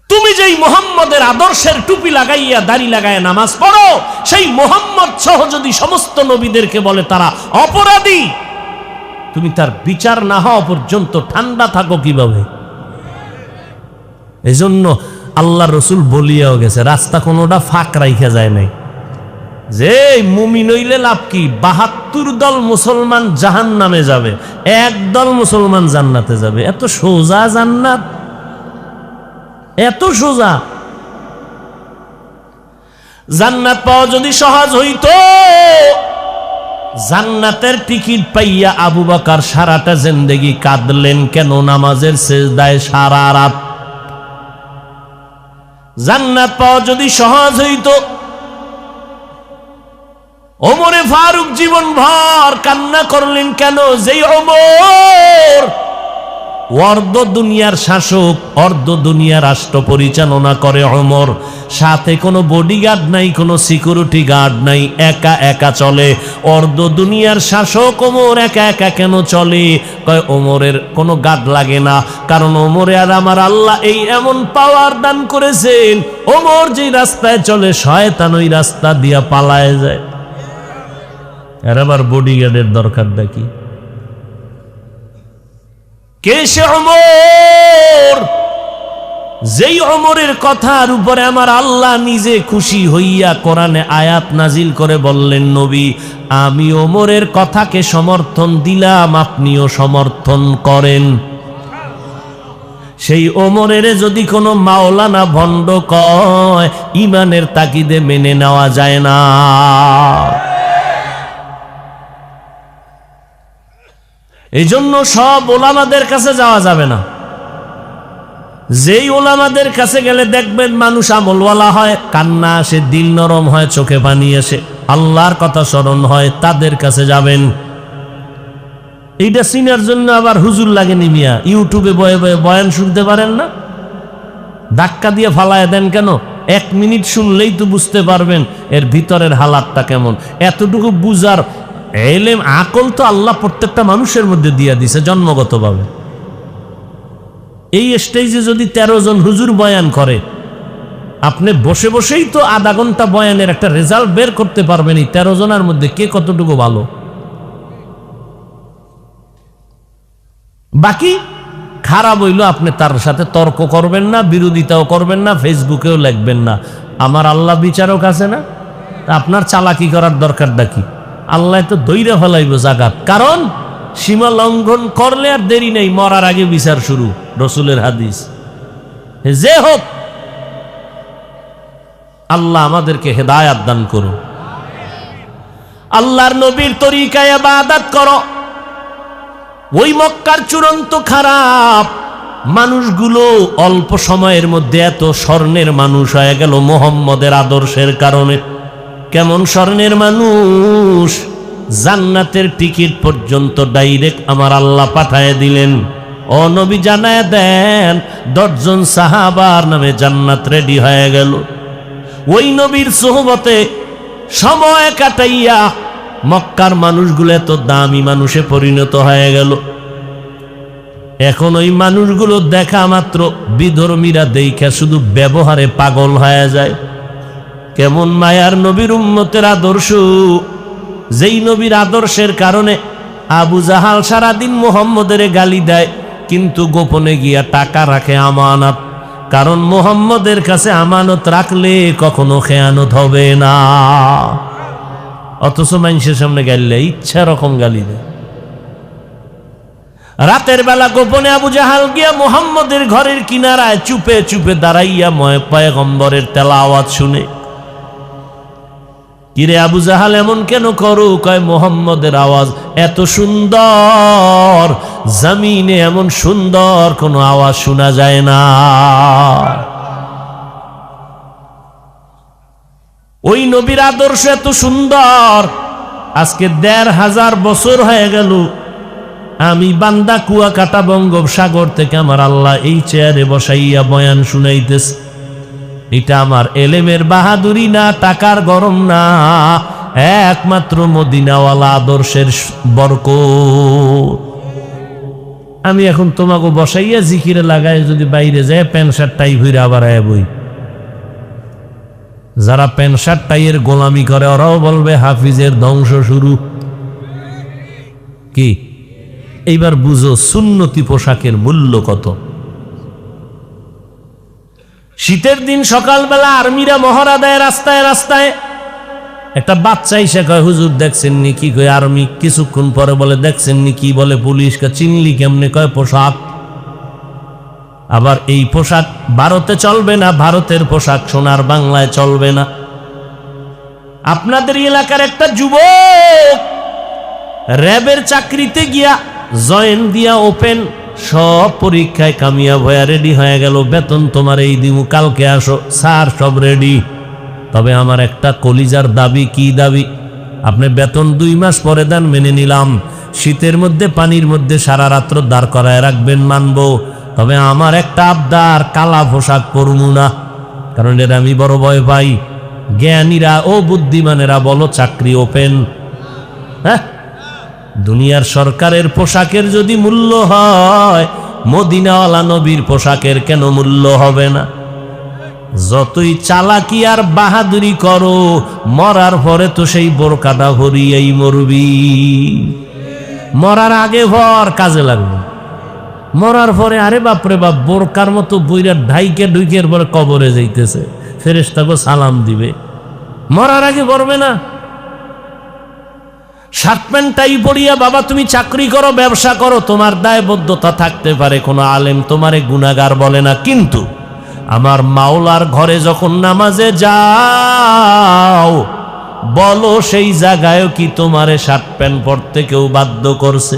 তুমি যেই মুহাম্মদের আদর্শের টুপি লাগাইয়া দাড়ি লাগাইয়া নামাজ পড়ো, সেই মুহাম্মদ সহ যদি সমস্ত নবীদেরকে বলে তারা অপরাধী, তুমি তার বিচার না হওয়া পর্যন্ত ঠান্ডা থাকো কিভাবে? এজন্য আল্লাহ রসুল বলিয়াও গেছে, রাস্তা কোনোটা ফাঁক রাইখা যায় নাই। যে মুমিন হইলে লাভ কি? ৭২ দল মুসলমান জাহান্নামে যাবে, একদল মুসলমান জান্নাতে যাবে। এত সোজা জান্নাত, এত সোজা। জান্নাত পাওয়া যদি সহজ হইতো, জান্নাতের টিকিট পাইয়া আবু বকর সারাটা জিন্দেগি কাঁদলেন কেন নামাজের সেজদায় সারা রাত? জান্নাত পাওয়া যদি সহজ হইতো, ওমরে ফারুক জীবন ভর কান্না করলেন কেন? যেই ওমর অর্ধ দুনিয়ার শাসক, অর্ধ দুনিয়া রাষ্ট্র পরিচালনা করে ওমর, সাথে কোনো বডিগার্ড নাই, কোনো সিকিউরিটি গার্ড নাই, একা একা চলে। অর্ধ দুনিয়ার শাসক ওমর একা একা কেন চলে? কয় ওমরের কোনো গার্ড লাগে না, কারণ ওমরে আর আমার আল্লাহ এই এমন পাওয়ার দান করেছেন, ওমর যেই রাস্তায় চলে শয়তান ওই রাস্তা দিয়া পালায় যায়। আর আবার বডিগার্ডের দরকারটা কি? কে সে ওমর, যেই ওমরের কথার উপরে আমার আল্লাহ নিজে খুশি হইয়া কোরআনে আয়াত নাজিল করে বললেন, নবী আমি ওমরের কথাকে সমর্থন দিলাম, আপনিও সমর্থন করেন। সেই ওমরের যদি কোনো মাওলানা ভণ্ড কয়, ইমানের তাকিদে মেনে নেওয়া যায় না। এই জন্য সব ওলামাদের কাছে যাওয়া যাবে না। যেই ওলামাদের কাছে গেলে দেখবেন মানুষ আমলওয়ালা হয়, কান্না আসে, দিল নরম হয়, চোখে পানি আসে, আল্লাহর কথা স্মরণ হয়, তাদের কাছে যাবেন। এইটা চিনার জন্য আবার হুজুর লাগেনি মিয়া, ইউটিউবে বয়ে বয়ে বয়ান শুনতে পারেন না? ধাক্কা দিয়ে ফালায় দেন কেন? 1 মিনিট শুনলেই তো বুঝতে পারবেন এর ভিতরের হালাতটা কেমন। এতটুকু বুঝার এলেম আকল তো আল্লাহ প্রত্যেকটা মানুষের মধ্যে দিয়া দিছে জন্মগতভাবে। এই স্টেজে যদি 13 জন হুজুর বয়ান করে, আপনি বসে বসেই তো আধা ঘন্টা বয়ানের একটা রেজাল্ট বের করতে পারবেন এই 13 জনের মধ্যে কে কতটুকু ভালো। বাকি খারাপ হইল আপনি তার সাথে তর্ক করবেন না, বিরোধিতাও করবেন না, ফেসবুকেও লিখবেন না। আমার আল্লাহ বিচারক আছে না? আপনার চালাকি করার দরকারটা কি? আল্লাহ তো দইরা ফেলাইব জাগাত, কারণ সীমা লঙ্ঘন করলে আর দেরি নেই, মরার আগে বিচার শুরু, রসুলের হাদিস। যে হোক, আল্লাহ আমাদেরকে হেদায়াত দান করুন। আল্লাহর নবীর তরিকায় ইবাদত করো। ওই মক্কার চূড়ান্ত খারাপ মানুষগুলো অল্প সময়ের মধ্যে এত স্বর্ণের মানুষ হয়ে গেল মুহাম্মদের আদর্শের কারণে। কেমন স্বর্ণের মানুষ, জান্নাতের টিকিট পর্যন্ত ডাইরেক্ট আমার আল্লাহ পাঠায় দিলেন। ও নবী জানায় দেন, 10 জন সাহাবার নামে জান্নাত রেডি হয়ে গেল। ওই নবীর সোহবতে সময় কাটাইয়া মক্কার মানুষগুলো এত দামি মানুষে পরিণত হয়ে গেল। এখন ওই মানুষগুলো দেখা মাত্র বিধর্মীরা দেখা শুধু ব্যবহারে পাগল হয়ে যায়। কেমন মায়ার নবীর উম্মতের আদর্শ, যেই নবীর আদর্শের কারণে আবু জাহাল সারাদিন মুহাম্মদের গালি দেয়, কিন্তু গোপনে গিয়া টাকা রাখে আমানত, কারণ মুহাম্মদের কাছে আমানত রাখলে কখনো খেয়ানত হবে না। অথচ মানুষের সামনে গাইলে ইচ্ছা রকম গালি দেয়। রাতের বেলা গোপনে আবু জাহাল গিয়া মুহাম্মদের ঘরের কিনারায় চুপে চুপে দাঁড়াইয়া পয়গম্বরের তেলাওয়াত শুনে। কিরে আবু জাহাল এমন কেন করো? কয় মুহাম্মদের আওয়াজ এত সুন্দর, জমিনে এমন সুন্দর কোনো আওয়াজ শোনা যায় না। ওই নবীর আদর্শ এত সুন্দর, আজকে 1500 বছর হয়ে গেল আমি বান্দা কুয়াকাটা বঙ্গোপসাগর থেকে আমার আল্লাহ এই চেয়ারে বসাইয়া বয়ান শুনাইতেছে। এটা আমার এলেমের বাহাদুরি না, টাকার গরম না, একমাত্র মদিনাওয়ালা আদর্শের বরকত। আমি এখন তোমাকে বসাইয়া জিকিরে লাগাই, যদি বাইরে যায় প্যান্ট শার্ট টাই ভুইরা আবার বই। যারা প্যান্ট শার্ট টাইয়ের গোলামি করে ওরাও বলবে হাফিজের ধ্বংস শুরু। কি এইবার বুঝো সুন্নতি পোশাকের মূল্য কত। শীতের দিন সকালবেলা আর্মিরা মহড়া দেয় রাস্তায় রাস্তায়। একটা বাচ্চা এসে কয়, হুজুর দেখছেন নি? কি কয় আর্মি। কিছুক্ষণ পরে বলে, দেখছেন নি? কি বলে পুলিশ। চিনলি কেমনে? কয় পোশাক। আবার এই পোশাক ভারতে চলবে না, ভারতের পোশাক সোনার বাংলায় চলবে না। আপনাদের এলাকার একটা যুবক র্যাবের চাকরিতে গিয়া জয়েন দিয়া ওপেন সব পরীক্ষায় কামিয়াব হয়ে রেডি হয়ে গেল। বেতন তোমার এই দিমু, কালকে আসো। স্যার সব রেডি, তবে আমার একটা কলিজার দাবি। কি দাবি? আপনি বেতন 2 মাস পরে দেন, মেনে নিলাম। শীতের মধ্যে পানির মধ্যে সারা রাত্র দাঁড় করায় রাখবেন, মানবো। তবে আমার একটা আবদার, কালা পোশাক পরমু না, কারণ এর আমি বড় ভয় পাই। জ্ঞানীরা ও বুদ্ধিমানেরা বলো চাকরি ওপেন। হ্যাঁ, দুনিয়ার সরকারের পোশাকের যদি মূল্য হয়, মদিনাওয়ালা নবীর পোশাকের কেন মূল্য হবে না? যতই চালাকি আর বাহাদুরি করো, মরার পরে তো সেই বোরকাটা ভরিয়েই মরবি। মরার আগে ভর কাজে লাগবে, মরার পরে আরে বাপরে বাপ বোরকার মতো বইরা ঢাইকে ঢুকের পরে কবরে যাইতেছে, ফেরেশতাকে সালাম দিবে। মরার আগে পড়বে না। শার্ট প্যান্টটাই পড়িয়া বাবা তুমি চাকরি করো, ব্যবসা করো, তোমার দায়বদ্ধতা থাকতে পারে, কোনো আলেম তোমারে গুনাহগার বলে না। কিন্তু আমার মাওলার ঘরে যখন নামাজে যাও, বলো সেই জায়গায়ও কি তোমারে শার্ট প্যান্ট পরতে কেউ বাধ্য করছে?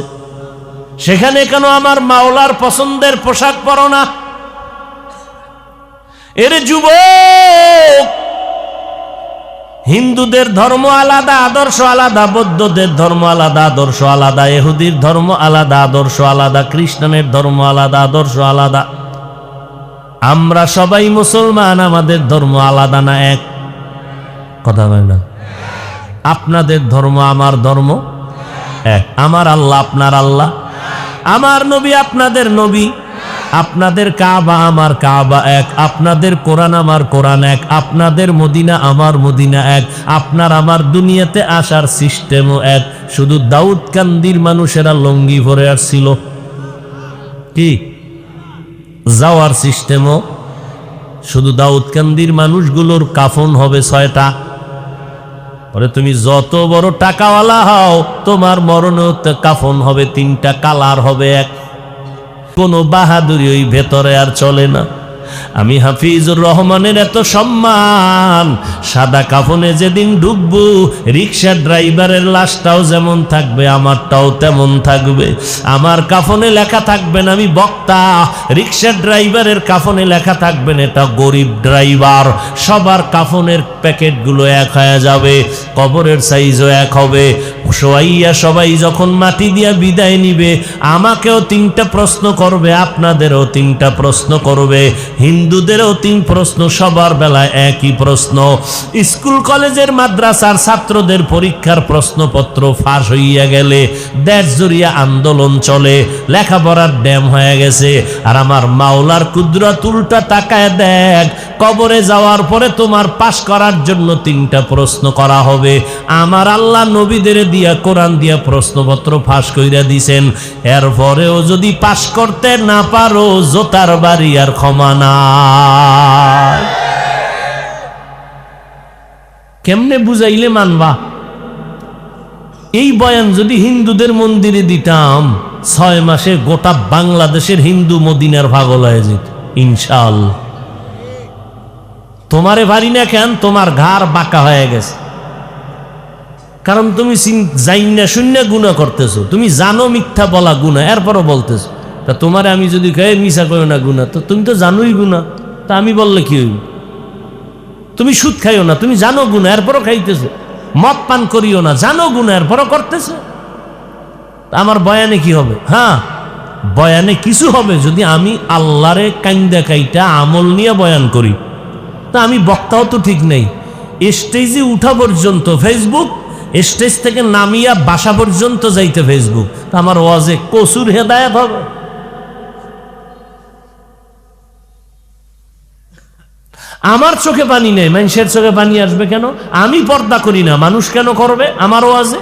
সেখানে কেন আমার মাওলার পছন্দের পোশাক পরো না? এর যুবক, হিন্দুদের ধর্ম আলাদা, আদর্শ আলাদা, বৌদ্ধদের ধর্ম আলাদা, আদর্শ আলাদা, ইহুদির ধর্ম আলাদা, আদর্শ আলাদা, খ্রিস্টানের ধর্ম আলাদা, আদর্শ আলাদা। আমরা সবাই মুসলমান, আমাদের ধর্ম আলাদা না এক? কথা বলে না? আপনাদের ধর্ম আমার ধর্ম এক, আমার আল্লাহ আপনার আল্লাহ, আমার নবী আপনাদের নবী, আপনাদের কাবা আমার কাবা এক, আপনাদের কোরআন আমার কোরআন এক, আপনাদের মদিনা আমার মদিনা এক, আপনার আমার দুনিয়াতে আসার সিস্টেমও এক। শুধু দাউদকান্দির মানুষেরা লঙ্গি পরে আসছিল, কি যাওয়ার সিস্টেমও শুধু দাউদকান্দির মানুষগুলোর কাফন হবে 6টা। পরে তুমি যত বড় টাকাওয়ালা হও, তোমার মরণেও কাফন হবে 3টা, কালার হবে এক। কোনো বাহাদুরি ওই ভেতরে আর চলে না। আমি হাফিজুর রহমানের এত সম্মান, সাদা কাফনে যেদিন ঢুকবো, রিক্সা ড্রাইভারের লাশটাও যেমন থাকবে, আমারটাও তেমন থাকবে। আমার কাফনে লেখা থাকবেন আমি বক্তা, রিক্সা ড্রাইভারের কাফনে লেখা থাকবেন এটা গরিব ড্রাইভার। সবার কাফনের প্যাকেটগুলো এক হয়ে যাবে, কবরের সাইজও এক হবে। শোয়াইয়া সবাই যখন মাটি দিয়া বিদায় নিবে, আমাকেও 3টা প্রশ্ন করবে, আপনাদেরও 3টা প্রশ্ন করবে, হিন্দুদেরও 3 প্রশ্ন, সবার বেলায় একই প্রশ্ন। স্কুল কলেজের মাদ্রাসার ছাত্রদের পরীক্ষার প্রশ্নপত্র ফাঁস হইয়া গেলে দেশ জুড়িয়া আন্দোলন চলে, লেখাপড়ার ড্যাম হয়ে গেছে। আর আমার মাওলার কুদরত উল্টা তাকায় দেখ, কবরে যাওয়ার পরে তোমার পাশ করার জন্য 3টা প্রশ্ন করা হবে। আমার আল্লাহ নবীদের দিয়া কোরআন দিয়া প্রশ্নপত্র ফাঁস কইরা দিছেন, এরপরেও যদি পাশ করতে না পারো, জোতার বাড়ি আর ক্ষমা না। কেমনে বুঝাইলে মানবা? এই বয়ান যদি হিন্দুদের মন্দিরে দিতাম, 6 মাসে গোটা বাংলাদেশের হিন্দু মদিনার পাগল হয়ে যেত ইনশাআল্লাহ। তোমারে পারি না কেন? তোমার ঘাড় বাঁকা হয়ে গেছে, কারণ তুমি জাইনা শূন্য গুনাহ করতেছো। তুমি জানো মিথ্যা বলা গুনাহ, এরপরও বলতেছো। তা তোমারে আমি যদি কয়ে মিছা করো না গুনাহ, তো তুমি তো জানোই গুনাহ, তা আমি বললে কি হইব? তুমি সুদ খাইও না, তুমি জানো গুনাহ, এরপরও খাইতেছো। মদ পান করিও না, জানো গুনাহ, এরপরও করতেছো। আমার বয়ানে কি হবে? হ্যাঁ, বয়ানে কিছু হবে যদি আমি আল্লাহরে কাইন্দা কাইটা আমল নিয়ে বয়ান করি। তা আমি বক্তাও তো ঠিক নেই। স্টেজে উঠা পর্যন্ত ফেসবুক, স্টেজ থেকে নামিয়া বাসা পর্যন্ত যাইতে ফেসবুক। তা আমার ওয়াজে কসুর হেদায়েত হবে? আমার চোখে পানি নেই, মানুষের চোখে পানি আসবে কেন? আমি পর্দা করি না, মানুষ কেন করবে আমার ওয়াজে?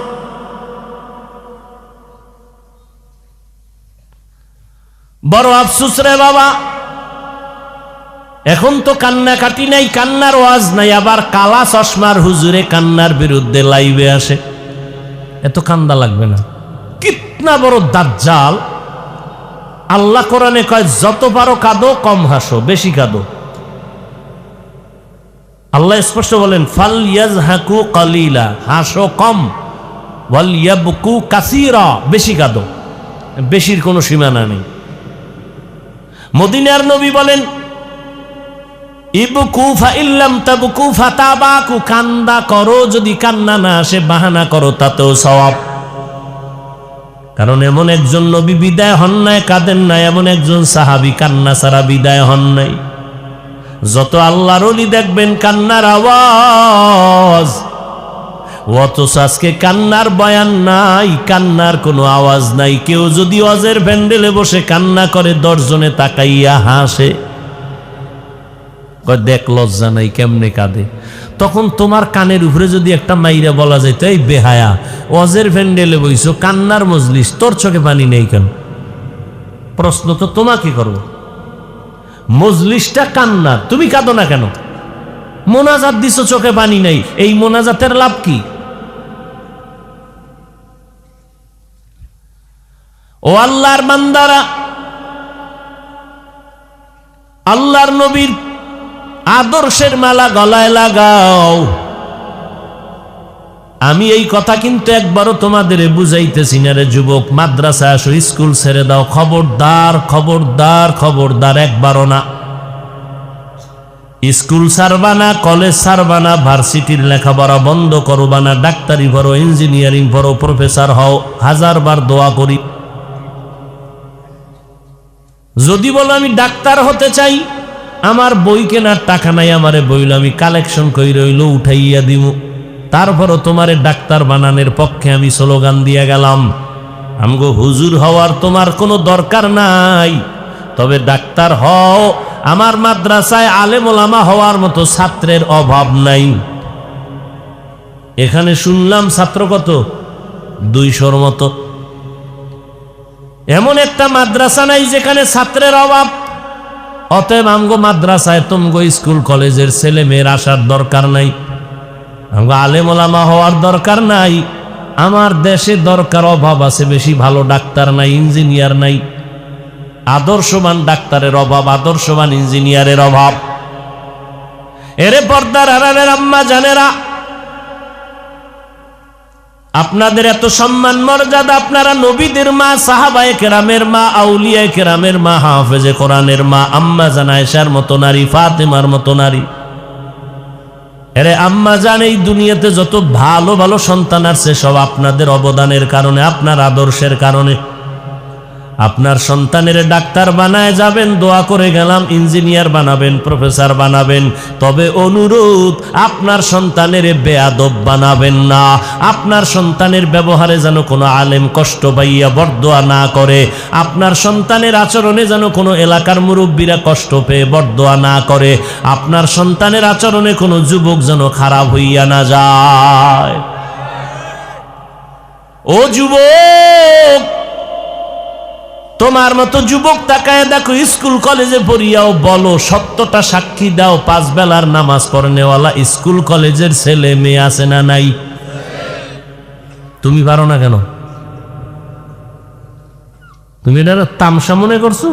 বড় আফসোস রে বাবা, এখন তো কান্নাকাটি নাই, কান্নার ওয়াজ নাই, আবার কালা চশমার হুজুরে কান্নার বিরুদ্ধে লাইভে আসে। এত কান্দা লাগবে না। কিতনা বড় দাজ্জাল! আল্লাহ কোরআনে কয়, যত পারো কাঁদো, কম হাসো, বেশি কাঁদো। আল্লাহ স্পষ্ট বলেন, ফাল ইয়াজহাকু কালিলা, হাসো কম, ওয়াল ইয়াবকু কাসীরা, বেশি কাঁদো। বেশির কোনো সীমানা নেই। মদিনার নবী বলেন, ইবকু ফাইল্লাম তাবকু ফাতাবাকু, কান্দা করো, যদি কান্না না আসে বাহানা করো, তাতেও সওয়াব। কারণ এমন একজন নবী বিদায় হন নাই, কাঁদেন নাই, এমন একজন সাহাবী কান্না ছাড়া বিদায় হন নাই। যত আল্লাহর ওলি দেখবেন কান্নার আওয়াজ, অথচ আজকে কান্নার বয়ান নাই, কান্নার কোনো আওয়াজ নাই। কেউ যদি ওয়াজের প্যান্ডেলে বসে কান্না করে, 10 জনে তাকাইয়া হাসে। কয় দেখ লজ্জা নাই কেমনে কাঁদে। তখন তোমার কানের উপরে যদি একটা মাইরা বলা যায়, এই বেহায়া, ওয়াজের প্যান্ডেলে বইছো, কান্নার মজলিস, তোর চোখে পানি নেই কেন? প্রশ্ন তো তোমাকে করব। মজলিসটা কান্নার, তুমি কাঁদো না কেন? মোনাজাত দিছো, চোখে পানি নেই, এই মোনাজাতের লাভ কি? ও আল্লাহর বান্দারা, আল্লাহর নবীর আদর্শের মালা গলায় লাগাও। আমি এই কথা কিন্তু একবারও তোমাদের বুঝাইতেছি না রে যুবক, মাদ্রাসা আসো, স্কুল ছেড়ে দাও, খবরদার খবরদার খবরদার, একবারও না। স্কুল ছাড়বা না, কলেজ ছাড়বা না, ভার্সিটির লেখাপড়া বন্ধ করবা না, ডাক্তারি পড়ো, ইঞ্জিনিয়ারিং পড়ো, প্রফেসর হও, হাজারবার দোয়া করি। যদি বলো আমি ডাক্তার হতে চাই, আমার বই কেনার টাকা নাই, আমারে বইল আমি কালেকশন কই রইল উঠাইয়া দিব, তারপরও তোমারে ডাক্তার বানানোর পক্ষে আমি স্লোগান দিয়া গেলাম। আমগো হুজুর হওয়ার তোমার কোনো দরকার নাই, তবে ডাক্তার হও। আমার মাদ্রাসায় আলেম ওলামা হওয়ার মতো ছাত্রের অভাব নাই। এখানে শুনলাম ছাত্র কত, 200-র মতো। এমন একটা মাদ্রাসা নাই যেখানে ছাত্রের অভাব। অতএব আমগো মাদ্রাসায় তোমগো স্কুল কলেজের ছেলে মেয়ের আসার দরকার নাই, আমগো আলেম ওলামা হওয়ার দরকার নাই। আমার দেশে দরকার, অভাব আছে বেশি, ভালো ডাক্তার নাই, ইঞ্জিনিয়ার নাই। আদর্শবান ডাক্তারের অভাব, আদর্শবান ইঞ্জিনিয়ারের অভাব। এরে পর্দার আড়ালের আম্মা জানেরা, আপনাদের এত সম্মান মর্যাদা, আপনারা নবীদের মা, সাহাবায়ে কেরামের মা, আউলিয়ায়ে কেরামের মা, হাফেজে কোরআনের মা, আম্মা জান আয়েশার মতো নারী, ফাতেমার মতো নারী। এরে আম্মা জান, এই দুনিয়াতে যত ভালো ভালো সন্তান আছে সব আপনাদের অবদানের কারণে, আপনার আদর্শের কারণে। আপনার সন্তানের ডাক্তার বানায় যাবেন, দোয়া করে গেলাম, ইঞ্জিনিয়ার বানাবেন, প্রফেসর বানাবেন, তবে অনুরোধ, আপনার সন্তানের বেয়াদব বানাবেন না। আপনার সন্তানের ব্যবহারে যেন কোনো আলেম কষ্ট পাইয়া বরদোয়া না করে, আপনার সন্তানের আচরণে যেন কোনো এলাকার মুরব্বীরা কষ্ট পেয়ে বরদোয়া না করে, আপনার সন্তানের আচরণে কোনো যুবক যেন খারাপ হইয়া না যায়। ও যুবক, তোমার মতো যুবক তাকায় দেখো, স্কুল কলেজে পড়িয়াও বলো, সত্যটা সাক্ষী দাও, 5 বেলার নামাজ পড়নেওয়ালা স্কুল কলেজের ছেলে মেয়ে আছে না নাই? তুমি পারো না কেন? তুমি এটা তামসা মনে করছো?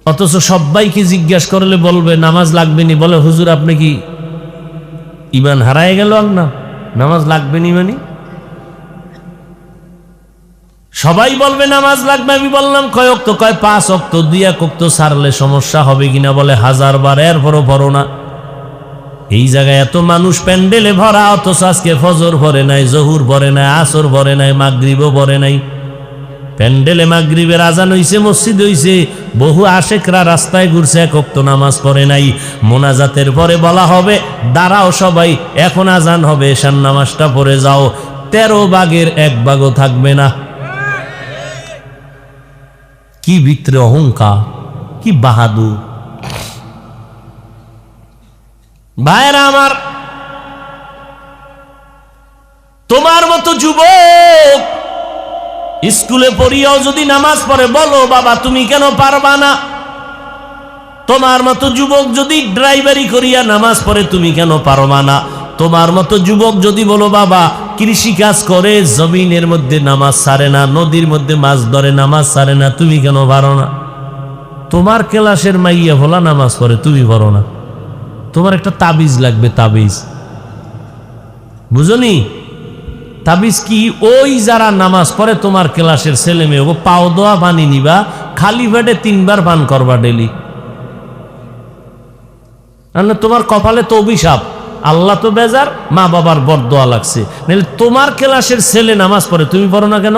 অথচ সবাইকে জিজ্ঞাসা করলে বলবে নামাজ লাগবে নি, বলে হুজুর আপনি কি ইমান হারায় গেল? না, নামাজ লাগবে নি মানে সবাই বলবে নামাজ লাগবে। আমি বললাম কয় ওয়াক্ত? কয় 5 ওয়াক্ত। 2 ওয়াক্ত ছাড়লে সমস্যা হবে কিনা? বলে 1000 বার, এরপরও পড়ো না। এই জায়গায় এত মানুষ প্যান্ডেলে ভরা, অথচ আজকে ফজর ভরে নাই, জহুর ভরে নাই, আসর ভরে নাই, মাগরিবও ভরে নাই। প্যান্ডেলে মাগরিবের আজান হইছে, মসজিদ হইছে, বহু আশেকরা রাস্তায় ঘুরছে, 1 ওয়াক্ত নামাজ পড়ে নাই। মোনাজাতের পরে বলা হবে দাঁড়াও সবাই, এখন আজান হবে, এশার নামাজটা পড়ে যাও। 13 ভাগের 1 ভাগও থাকবে না। কি ভিতরে অহংকার, কি বাহাদুর! ভাইরা আমার, তোমার মতো যুবক স্কুলে পড়িয়াও যদি নামাজ পড়ে, বলো বাবা তুমি কেন পারবা না? তোমার মতো যুবক যদি ড্রাইভারি করিয়া নামাজ পড়ে, তুমি কেন পারবা না? তোমার মতো যুবক যদি বলো বাবা কৃষি কাজ করে, জমিনের মধ্যে নামাজ ছাড়ে না, নদীর মধ্যে মাছ ধরে, নামাজ ছাড়ে না, তুমি কেন পারো না? তোমার ক্লাসের মাইয়া ভোলা নামাজ পড়ে, তুমি পারো না। তোমার একটা তাবিজ লাগবে, তাবিজ, বুঝনি? তাবিজ কি? ওই যারা নামাজ পড়ে তোমার ক্লাসের ছেলে মেয়ে, ও পাও দোয়া পানি নিবা, খালি পেটে 3 বার পান করবা ডেলি। তোমার কপালে তো অভিশাপ, আল্লাহ তো বেজার, মা বাবার বরদোয়া লাগছে। নাহলে তোমার ক্লাসের ছেলে নামাজ পড়ে, তুমি পড়ো না কেন?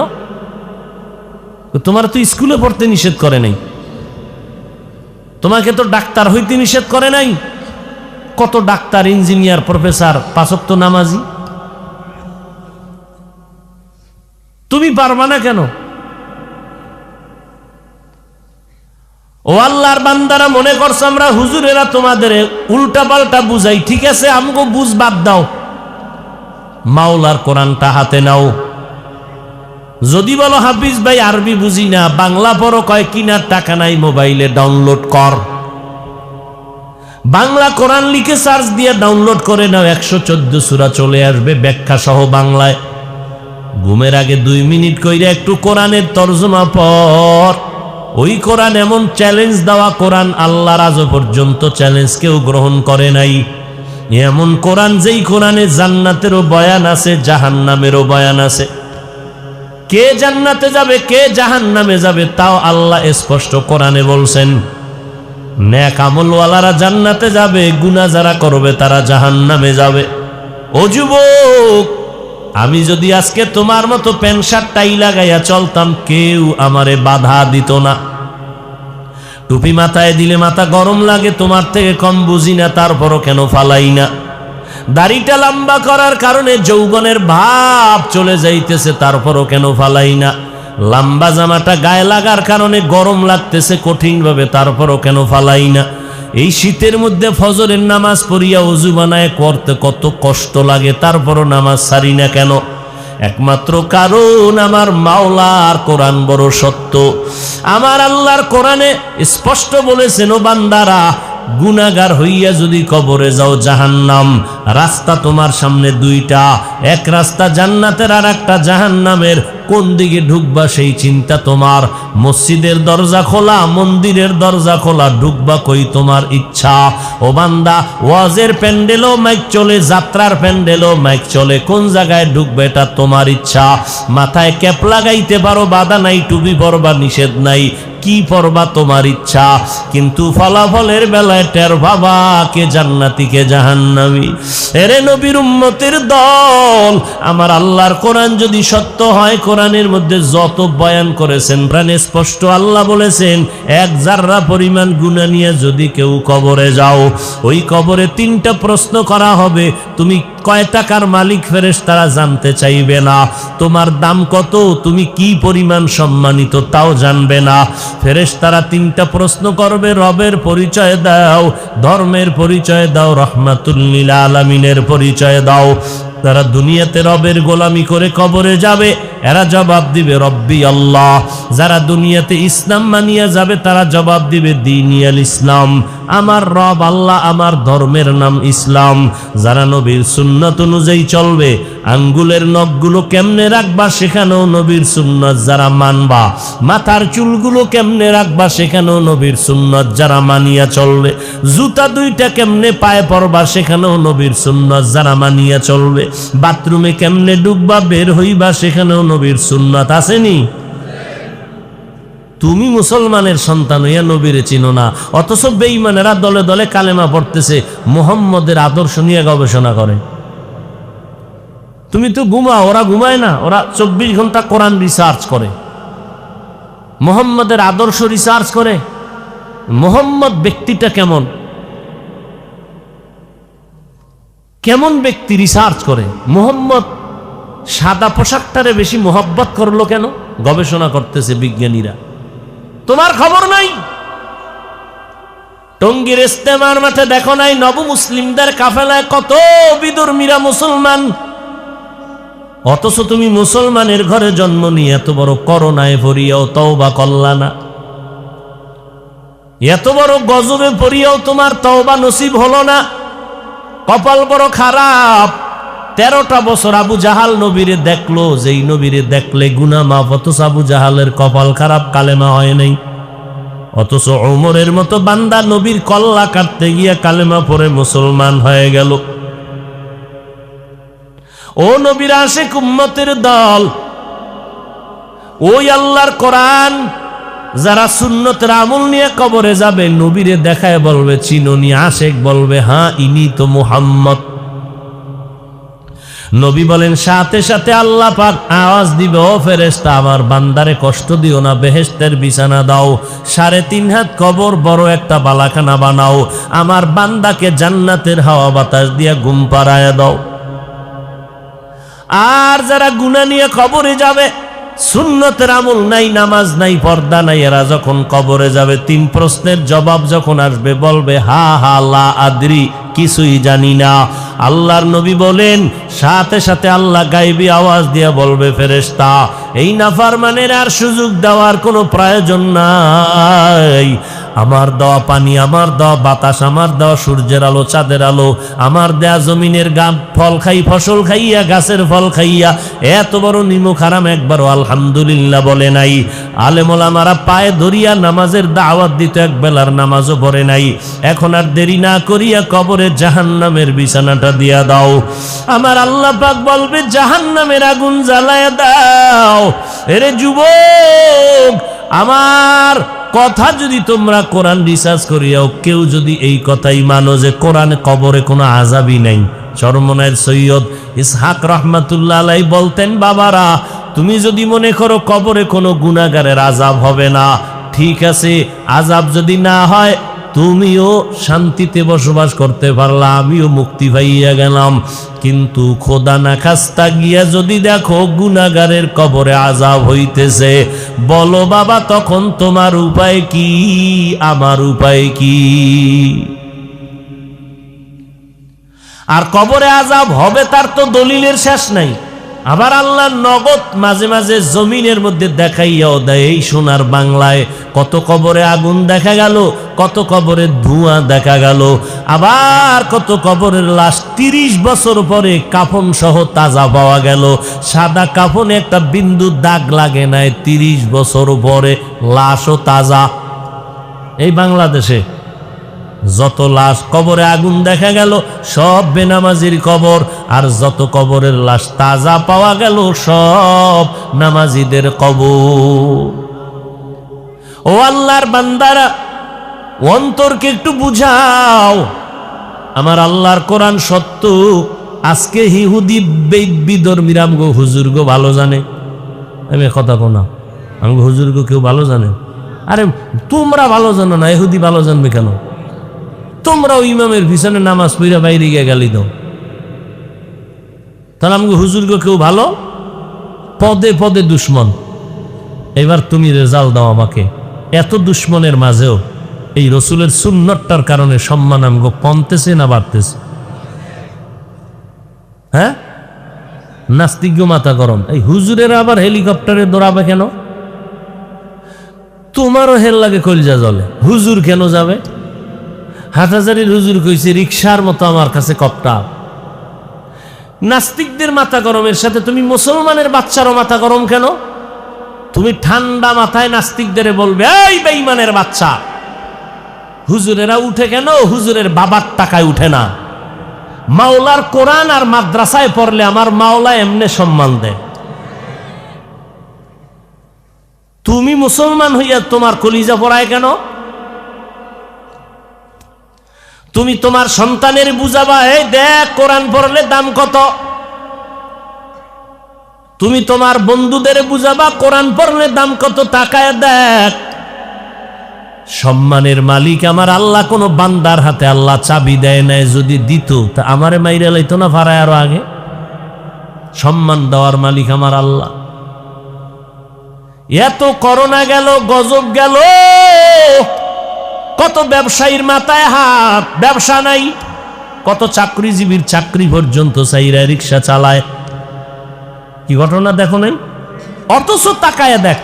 তোমার তো স্কুলে পড়তে নিষেধ করে নাই, তোমাকে তো ডাক্তার হইতে নিষেধ করে নাই। কত ডাক্তার, ইঞ্জিনিয়ার, প্রফেসর 5 ওয়াক্ত নামাজি, তুমি পারবা না কেন? ও ও আল্লাহর বান্দারা, মনে করছো আমরা হুজুরেরা তোমাদের উল্টা পাল্টা বুঝাই, ঠিক আছে, আমগো বুঝ বাদ দাও, মাওলার কোরআনটা হাতে নাও। যদি বলো হাফিজ ভাই আরবি বুঝি না, বাংলা পড়ো, কয় কিনার টাকা নাই, মোবাইলে ডাউনলোড কর, বাংলা কোরআন লিখে সার্চ দিয়ে ডাউনলোড করে নাও, 114 সূরা চলে আসবে ব্যাখ্যা সহ বাংলায়। ঘুমের আগে 2 মিনিট কইরা একটু কোরআনের তরজমা পড়। ওই কোরআন এমন চ্যালেঞ্জ দেওয়া কোরআন, আল্লাহর আজ পর্যন্ত চ্যালেঞ্জ কেউ গ্রহণ করে নাই। এমন কোরআন যেই কোরআনে জান্নাতেরও বয়ান আছে, জাহান্নামেরও বয়ান আছে। কে জান্নাতে যাবে কে জাহান্নামে যাবে তাও আল্লাহ স্পষ্ট কোরআনে বলছেন। নেক আমলওয়ালারা জান্নাতে যাবে, গুনাহ যারা করবে তারা জাহান্নামে যাবে। ও যুবক, আমি যদি আজকে তোমার মতো প্যান্ট শার্ট টাই লাগাইয়া চলতাম, কেউ আমারে বাধা দিত না। টুপি মাথায় দিলে মাথা গরম লাগে, তোমার থেকে কম বুঝি না, তারপরও কেন ফালাই না? দাড়িটা লম্বা করার কারণে যৌবনের ভাব চলে যাইতেছে, তারপরও কেন ফালাই না? লম্বা জামাটা গায়ে লাগার কারণে গরম লাগতেছে কঠিনভাবে, তারপরও কেন ফালাই না? এই শীতের মধ্যে ফজরের নামাজ পড়িয়া ওযু বানায় করতে কত কষ্ট লাগে, তারপরও নামাজ ছাড়ি না কেন? একমাত্র কারণ আমার মাওলার কোরআন বড় সত্য। আমার আল্লাহর কোরআনে স্পষ্ট বলেছেন, ও বান্দারা, গুনাহগার হইয়া যদি কবরে যাও জাহান্নাম, রাস্তা তোমার সামনে 2টা, এক রাস্তা জান্নাতের আর একটা জাহান্নামের। কোন দিকে ঢুকবা সেই চিন্তা তোমার। মসজিদের দরজা খোলা, মন্দিরের দরজা খোলা, ঢুকবা কই তোমার ইচ্ছা। ও বান্দা, ওয়াজের প্যান্ডেলও মাইক চলে, যাত্রার প্যান্ডেলও মাইক চলে, কোন জায়গায় ঢুকবে এটা তোমার ইচ্ছা। মাথায় ক্যাপ লাগাইতে পারো, বাধা নাই, টুপি পরবা নিষেধ নাই, কি পরবা তোমার ইচ্ছা। কিন্তু ফলাফলের বেলায় টের বাবা কে জান্নাতি কে জাহান্নামী। এরে নবীর উম্মতের দল, আমার আল্লাহর কোরআন যদি সত্য হয়, কোরআনের মধ্যে যত বয়ান করেছেন প্রাণে স্পষ্ট আল্লাহ বলেছেন, 1 জাররা পরিমাণ গুনাহ নিয়ে যদি কেউ কবরে যাও, ওই কবরে 3টা প্রশ্ন করা হবে। তুমি কয় টাকার মালিক ফেরেশতারা জানতে চাইবে না, তোমার দাম কত, তুমি কি পরিমাণ সম্মানিত তাও জানবে না। ফেরেশতারা 3টা প্রশ্ন করবে, রবের পরিচয় দাও, ধর্মের পরিচয় দাও, রাহমাতুল লিল আলামিনের পরিচয় দাও। যারা দুনিয়াতে রবের গোলামি করে কবরে যাবে, এরা জবাব দিবে রব্বি আল্লাহ। যারা দুনিয়াতে ইসলাম মানিয়া যাবে, তারা জবাব দিবে দীনিয়াল ইসলাম, আমার রব আল্লাহ, আমার ধর্মের নাম ইসলাম। যারা নবীর সুন্নাত অনুযায়ী চলবে, আঙ্গুলের নখগুলো কেমনে রাখবা সেখানেও নবীর সুন্নাত যারা মানবা, মাথার চুলগুলো কেমনে রাখবা সেখানেও নবীর সুন্নাত যারা মানিয়া চলবে, জুতা 2টা কেমনে পায়ে পরবা সেখানেও নবীর সুন্নাত যারা মানিয়া চলবে, বাথরুমে কেমনে ডুববা বের হইবা সেখানেও নবীর সুন্নাত আসেনি। তুমি মুসলমানের সন্তান হইয়া নবীরে চিনো না, অথচ বেঈমানেরা দলে দলে কালেমা পড়তেছে, মুহাম্মদের আদর্শ নিয়ে গবেষণা করে। তুমি তো ঘুমাও, ওরা ঘুমায় না, ওরা 24 ঘন্টা কোরআন রিসার্চ করে, মুহাম্মদের আদর্শ রিসার্চ করে। মুহাম্মদ ব্যক্তিটা কেমন, কেমন ব্যক্তি রিসার্চ করে। মুহাম্মদ সাদা পোশাকটারে বেশি মোহব্বত করলো কেন, গবেষণা করতেছে বিজ্ঞানীরা। তোমার খবর নাই? টঙ্গীর ইস্তেমার মাঠে দেখো নাই নব মুসলিমদের কাফেলায় কত বিধর্মীরা মুসলমান, অথচ তুমি মুসলমানের ঘরে জন্ম নিয়ে এত বড় করোনায় পড়িয়াও তওবা করলা না, এত বড় গজবে পড়িয়াও তোমার তওবা নসিব হলো না। কপাল বড় খারাপ। 13টা বছর আবু জাহাল নবীরে দেখলো, যেই নবীরে দেখলে গুনাহ মাফ, অথচ আবু জাহালের কপাল খারাপ, কালেমা হয় নাই। অথচ ওমরের মতো বান্দা নবীর কল্লা কাটতে গিয়া কালেমা পড়ে মুসলমান হয়ে গেল। ও নবীর আশিক উম্মতের দল, ওই আল্লাহর কোরআন যারা সুন্নতের আমল নিয়ে কবরে যাবে, নবীরে দেখায় বলবে চিনোনি, আশিক বলবে হ্যাঁ ইনি তো মুহাম্মদ। নবী বলেন সাথে সাথে আল্লাহ পাক আওয়াজ দিবে, ও ফেরেশতা আমার বান্দারে কষ্ট দিও না, বেহেশতের বিছানা দাও, 3.5 হাত কবর বড় একটা বালাখানা বানাও, আমার বান্দাকে জান্নাতের হাওয়া বাতাস দিয়া ঘুম পাড়ায় দাও। আর যারা গুনাহ নিয়ে কবরে যাবে, সুন্নতের আমল নাই, নামাজ নাই, পর্দা নাই, এরা যখন কবরে যাবে 3 প্রশ্নের জবাব যখন আসবে বলবে হা হা লা আদরি, কিছুই জানি না। আল্লাহর নবী বলেন সাথে সাথে আল্লাহ গায়েবী আওয়াজ দিয়ে বলবে ফেরেশতা এই নাফরমানের আর সুযোগ দেওয়ার কোনো প্রয়োজন নাই। আমার দেওয়া পানি, আমার দেওয়া বাতাস, আমার দেওয়া সূর্যের আলো, চাঁদের আলো, আমার দেয়া জমিনের ফল খাই, ফসল খাইয়া, গাছের ফল খাইয়া এত বড় নিমক হারাম একবারও আলহামদুলিল্লাহ বলে নাই। আলেম ওলামারা পায়ে ধরিয়া নামাজের দাওয়াত দিত, এক বেলার নামাজও পড়ে নাই। এখন আর দেরি না করিয়া কবরে জাহান্নামের বিছানাটা দিয়া দাও। আমার আল্লাহ পাক বলবে জাহান্নামের আগুন জ্বালায়া দাও। এরে যুবক, আমার কথা যদি তোমরা কোরআন রিসার্চ করিয়াও কেউ যদি এই কথাই মানো যে কোরআনে কবরে কোনো আযাবই নাই, চরমনায়ের সৈয়দ ইসহাক রহমাতুল্লাহ আলাইহি বলতেন বাবারা তুমি যদি মনে করো কবরে কোনো গুনাহগারের আযাব হবে না, ঠিক আছে, আযাব যদি না হয় তুমিও শান্তিতে বসবাস করতে পারলা, আমিও মুক্তি পাইয়া গেলাম। কিন্তু খোদা না খাস্তা গিয়া যদি দেখো গুনাহগারের কবরে আযাব হইতেছে, বলো বাবা তখন তোমার উপায় কি, আমার উপায় কি? আর কবরে আযাব হবে তার তো দলিলের শেষ নাই। আবার আল্লাহ নগদ মাঝে মাঝে জমিনের মধ্যে দেখাইয়াও দেয়। এই সোনার বাংলায় কত কবরে আগুন দেখা গেল, কত কবরে ধোঁয়া দেখা গেল, আবার কত কবরের লাশ 30 বছর পরে কাফন সহ তাজা পাওয়া গেল। সাদা কাফনে একটা বিন্দু দাগ লাগে নাই, 30 বছর পরে লাশও তাজা। এই বাংলাদেশে যত লাশ কবরে আগুন দেখা গেল সব বেনামাজির কবর, আর যত কবরের লাশ তাজা পাওয়া গেল সব নামাজিদের কবর। ও আল্লাহর বান্দারা, অন্তরকে একটু বুঝাও। আমার আল্লাহর কোরআন সত্য। আজকে ইহুদি বিধর্মীরা আমগো হুজুরগো ভালো জানে। আমি কথা কোনা আমগো হুজুরগো কেউ ভালো জানে? আরে তোমরা ভালো জানো না, ইহুদি ভালো জানবে কেন? তোমরাও ইমামের পিছনে নামাজ পড়া বাইরে গিয়ে গালি দাও, তাহলে আমাকে হুজুরকে কেউ ভালো? পদে পদে দুশ্মন। এবার তুমি রেজাল্ট দাও আমাকে। এত দুশ্মনের মাঝেও এই রসুলের সুন্নতটার কারণে সম্মান আমগো কমতেছে না বাড়তেছে? হ্যাঁ, নাস্তিক মাথা গরম। এই হুজুরের আবার হেলিকপ্টারে দৌড়াবে কেন? তোমারও হেল লাগে, কলজা জলে। হুজুর কেন যাবে? হাটহাজারীর হুজুর কইছে রিকশার মতো আমার কাছে কপ্টার। নাস্তিকদের মাথা গরমের সাথে তুমি মুসলমানের বাচ্চারও মাথা গরম কেন? তুমি ঠান্ডা মাথায় নাস্তিকদের বলবে এই বেঈমানের বাচ্চা। হুজুরেরা উঠে কেন? হুজুরের বাবার টাকায় উঠে না। মাওলার কোরআন আর মাদ্রাসায় পড়লে আমার মাওলা এমনে সম্মান দেয়। তুমি মুসলমান হইয়া তোমার কলিজা পড়ায় কেন? তুমি তোমার সন্তানের বুঝাবা এই দেখ কোরআন পড়লে দাম কত। তুমি তোমার বন্ধুদের বুঝাবা কোরআন পড়লে দাম কত, তাকায় দেখ। সম্মানের মালিক আমার আল্লাহ। কোন বান্দার হাতে আল্লাহ চাবি দেয় নাই, যদি দিত তা আমারে মাইরা লাইতো না ফারায় আরো আগে? সম্মান দেওয়ার মালিক আমার আল্লাহ। এত করোনা গেল, গজব গেল, কত ব্যবসায়ীর মাথায় হাত, ব্যবসা নাই। কত চাকরিজীবীর চাকরি পর্যন্ত চাইরা রিক্সা চালায়। কি ঘটনা দেখো নাই? অথচ তাকায় দেখ।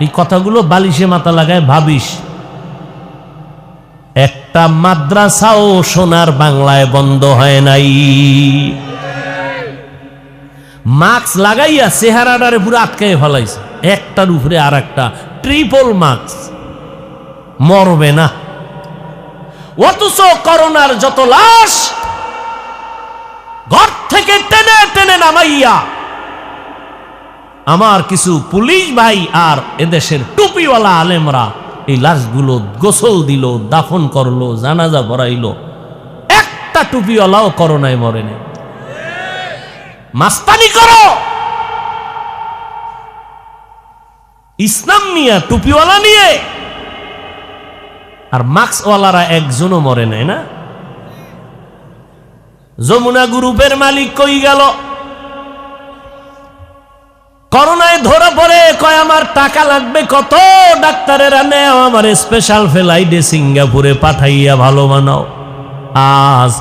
এই কথাগুলো বালিশে মাথা লাগায় ভাবিস। একটা মাদ্রাসাও সোনার বাংলায় বন্ধ হয় নাই। মাস্ক লাগাইয়া চেহারাটারে পুরো আটকাই ফেলাইছে, একটার উপরে আর একটা, ট্রিপল মাস্ক। মরবে না। অথচ করোনার যত লাশ ঘর থেকে টেনে টেনে নামাইয়া আমার কিছু পুলিশ ভাই আর এদেশের টুপিওয়ালা আলেমরা এই লাশগুলো গোসল দিল, দাফন করলো, জানাজা পড়াইলো। একটা টুপিওয়ালাও করোনায় মরে নাই। মাস্তানি করো ইসলাম নিয়ে, টুপিওয়ালা নিয়ে, আর মাস্কওয়ালারা একজনও মরে নাই। না, যমুনা গ্রুপের মালিক কই গেল? করোনায় ধরা পড়ে, কয় আমার টাকা লাগবে কত, ডাক্তারেরা নেও আমার স্পেশাল ফ্লাইটে সিঙ্গাপুরে পাঠাইয়া ভালো বানাও। আজ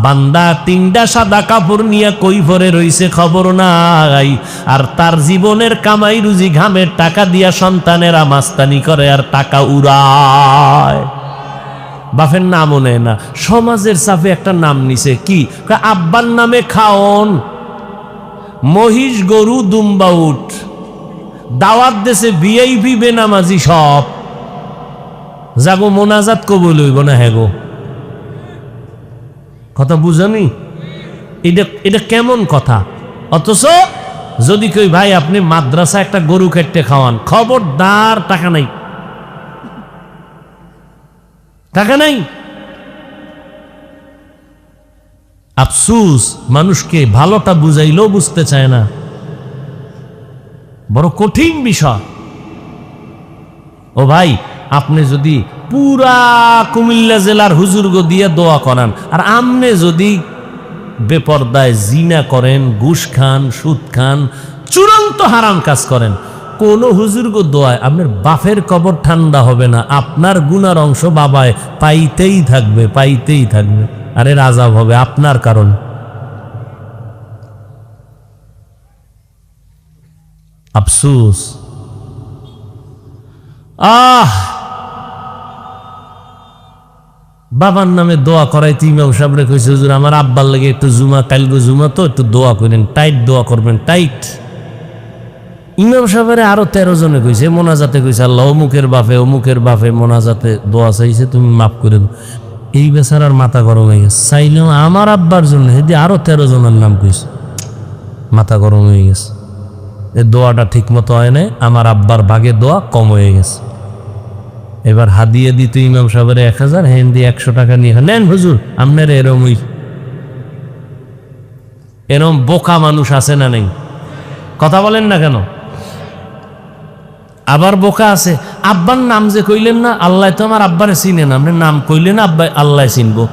বান্দা 3টা সাদা কাপড় নিয়ে কই ভরে রইছে খবর নাই, আর তার জীবনের কামাই রুজি ঘামের টাকা দিয়া সন্তানেরা মাস্তানি করে আর টাকা উড়ায়। বাপের নামও নেয় না, সমাজের চাপে একটা নাম নিছে কি, আব্বার নামে খাওন, মহিষ গরু দুম্বা উঠ, দাওয়াত দেশে ভিআইপি বেনামাজি সব, যাগো মোনাজাত কবুল হইব না। হ্যাঁ গো, কথা বুঝানি? এটা কেমন কথা? অথচ যদি কই ভাই আপনি মাদ্রাসা একটা গরু কেটে খাওয়ান, খবরদার, টাকা নাই, টাকা নাই। আফসুস, মানুষকে ভালোটা বুঝাইলেও বুঝতে চায় না, বড় কঠিন বিষয়। ও ভাই, আপনি যদি পুরা কুমিল্লা জেলার হুজুরগো দিয়ে দোয়া করান, আর আমনে যদি বেপরদায় জিনা করেন, ঘুষ খান, সুদ খান, চূড়ান্ত হারাম কাজ করেন, কোন হুজুরগো দোয়ায় আপনার বাপের কবর ঠান্ডা হবে না, আপনার গুনার অংশ বাবায় পাইতেই থাকবে, পাইতেই থাকবে। আরে আযাব হবে আপনার কারণে। আফসোস। বাবার নামে দোয়া করাইতে ইমাম সাহেবরে কইছে, হুজুর আমার আব্বার লাগে একটু জুমা, কালকে জুমা তো একটু দোয়া করেন, টাইট দোয়া করবেন, টাইট। ইমাম সাহেবের আরো 13 জনে কইছে, মোনাজাতে কইছে, আল্লাহ অমুকের বাপে মোনাজাতে দোয়া চাইছে, তুমি মাফ করে দাও। এই বেচারার মাথা গরম হয়ে গেছে, চাইলেও আমার আব্বার জন্য আরো 13 জনের নাম কইছে, মাথা গরম হয়ে গেছে। এই দোয়াটা ঠিক মতো হয় নাই, আমার আব্বার ভাগে দোয়া কম হয়ে গেছে। এবার হাদিয়ে দিত ইমাম সাহেবের 1000, হ্যাঁ দিয়ে 100 টাকা নিয়ে নেন হুজুর আপনার। এরম বোকা মানুষ আছে না নেই? কথা বলেন না কেন? আবার বোকা আছে, আব্বার নাম যে কইলেন না, আল্লাহ তো আমার আব্বারে চিনে না, আপনি নাম কইলেন আব্বা, আল্লাহ চিনবো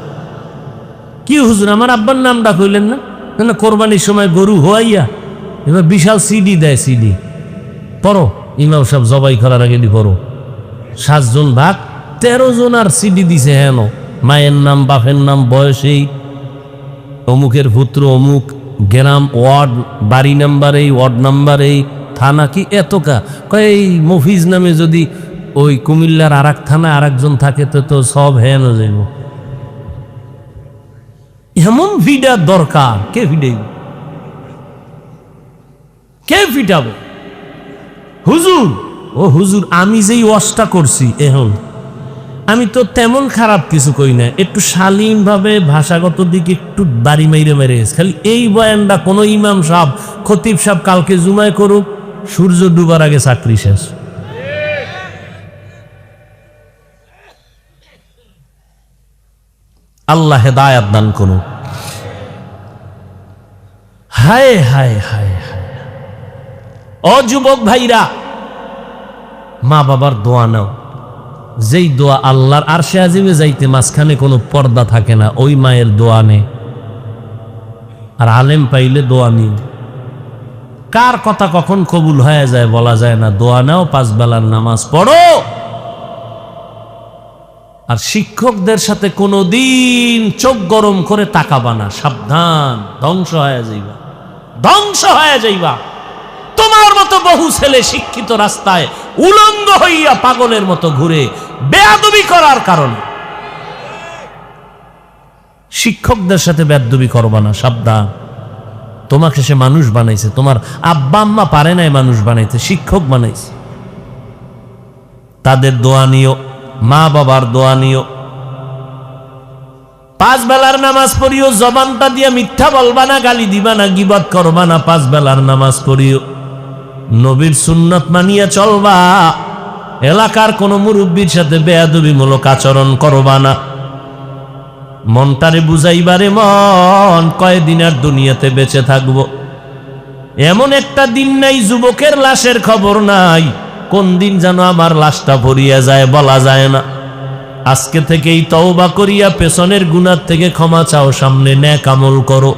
কি হুজুর? আমার আব্বার নামটা কইলেন না, না কোরবানির সময় গরু হওয়াইয়া এবার বিশাল সিডি দেয়, সিডি পড়ো, ইমাম সাহেব জবাই করার আগে পড়ো, 7 জন ভাগ 13 জন আর সিডি দিছে। হেন মায়ের নাম, বাপের নাম, বয়সেই, অমুকের পুত্র, অমুক গ্রাম, ওয়ার্ড, বাড়ি নাম্বার এই, ওয়ার্ড নাম্বার এই, থানা কি এতকা। এই মফিজ নামে যদি ওই কুমিল্লার আর এক থানায় আর একজন থাকে তো সব হেন যাইব। এমন ভিডা দরকার, কে ভিডাইব? কে ফিটাবো? হুজুর, ও হুজুর আমি যেই ওয়াজটা করছি, এখন আমি তো তেমন খারাপ কিছু কই না, একটু শালীন ভাবে ভাষাগত দিকে একটু বাড়ি মাইরে মেরে গেছে। খালি এই বয়ানটা কোন ইমাম সাহেব, খতিব সাহেব কালকে জুমায় করুক, সূর্য ডুবার আগে চাকরি শেষ। আল্লাহ হেদায়াত দান করুন। হায় হায় হায় হায়। ও যুবক ভাইরা, মা বাবার দোয়া নাও, যেই দোয়া আল্লাহর আরশে আজিমে যাইতে মাঝখানে কোনো পর্দা থাকে না, ওই মায়ের দোয়া নে। আর আলেম পাইলে দোয়া নিন। কার কথা কখন কবুল হয়ে যায় বলা যায় না। দোয়া নাও, 5 বেলার নামাজ পড়ো। আর শিক্ষকদের সাথে কোনোদিন চোখ গরম করে তাকাবা না, সাবধান, ধ্বংস হয়ে যাইবা, ধ্বংস হয়ে যাইবা। তোমার মতো বহু ছেলে শিক্ষিত রাস্তায় উলঙ্গ হইয়া পাগলের মতো ঘুরে বেয়াদবি করার কারণে। শিক্ষকদের সাথে বেয়াদবি করবা না, সাবধান। তোমাকে সে মানুষ বানাইছে, তোমার আব্বা আম্মা পারে নাই মানুষ বানাইতে, শিক্ষক বানাইছে। তাদের দোয়া নিও, মা বাবার দোয়া নিও। 5 বেলার নামাজ পড়িও, জবানটা দিয়া মিথ্যা বলবা না, গালি দিবা না, গীবত করবা না। 5 বেলার নামাজ পড়িও, নবীর সুন্নাত মানিয়া চলবা। এলাকার কোন মুরব্বীর সাথে বেয়াদবিমূলক আচরণ করবা না। মনটারে বুঝাইবারে, মন কয়দিন আর দুনিয়াতে বেঁচে থাকবো, এমন একটা দিন নাই যুবকের লাশের খবর নাই। কোন দিন যেন আমার লাশটা ভরিয়া যায় বলা যায় না। আজকে থেকেই তওবা করিয়া পেছনের গুনাহ থেকে ক্ষমা চাও, সামনে নেক আমল করো।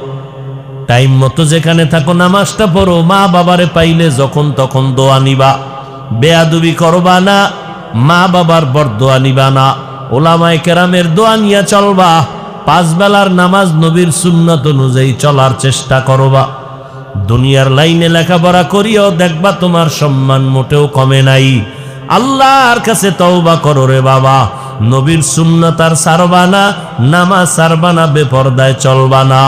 টাইম মতো যেখানে থাকো নামাজটা পড়ো, মা বাবারে পাইলে যখন তখন দোয়া নিবা, বেয়াদবি করবা না, মা বাবার বরদোয়া নিবা না, ওলামায়ে কেরামের দোয়া নিয়ে চলবা, 5 বেলার নামাজ নবীর সুন্নাত অনুযায়ী চলার চেষ্টা করবা। দুনিয়ার লাইনে লেখাপড়া করিও, দেখবা তোমার সম্মান মোটেও কমে নাই। আল্লাহর কাছে তওবা করো রে বাবা, নবীর সুন্নাত আর ছাড়বা না, নামাজ ছাড়বা না, বেপরদায় চলবা না,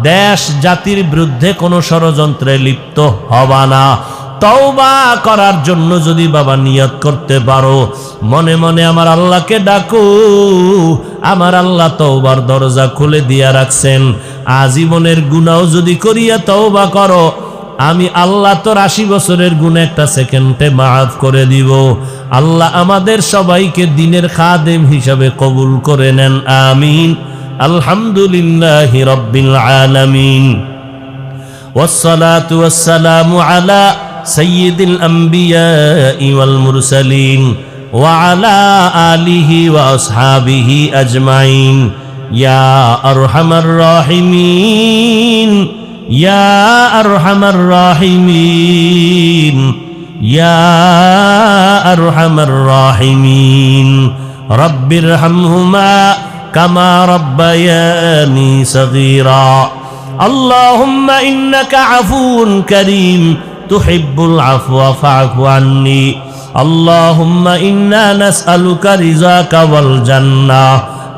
দেশ জাতির বিরুদ্ধে কোনো ষড়যন্ত্রে লিপ্ত হবা না। তওবা করার জন্য যদি বাবা নিয়ত করতে পারো, মনে মনে আমার আল্লাহকে ডাকো, আমার আল্লাহ তওবার দরজা খুলে দিয়া রাখছেন। আজীবনের গুনাহ যদি করিয়া তওবা করো, আমি আল্লাহ তোর 80 বছরের গুনাহ একটা সেকেন্ডে মাফ করে দিব। আল্লাহ আমাদের সবাইকে দ্বীনের খাদেম হিসাবে কবুল করে নেন, আমিন। আলহামদুলিল্লাহি রাব্বিল আলামিন, ওয়াসসালাতু ওয়াসসালামু আলা সাইয়্যিদিল আমবিয়াই ওয়াল মুরসালিন ওয়া আলা আলিহি ওয়া আসহাবিহি আজমাইন। ইয়া আরহামার রাহিমিন, ইয়া আরহামার রাহিমিন, ইয়া আরহামার রাহিমিন। রব্বিরহামহুমা কামা রাব্বায়ানি সগীরা। اللهم إنك عفو كريم تحب العفو فاعف عني. اللهم إنا نسألك رضاك والجنة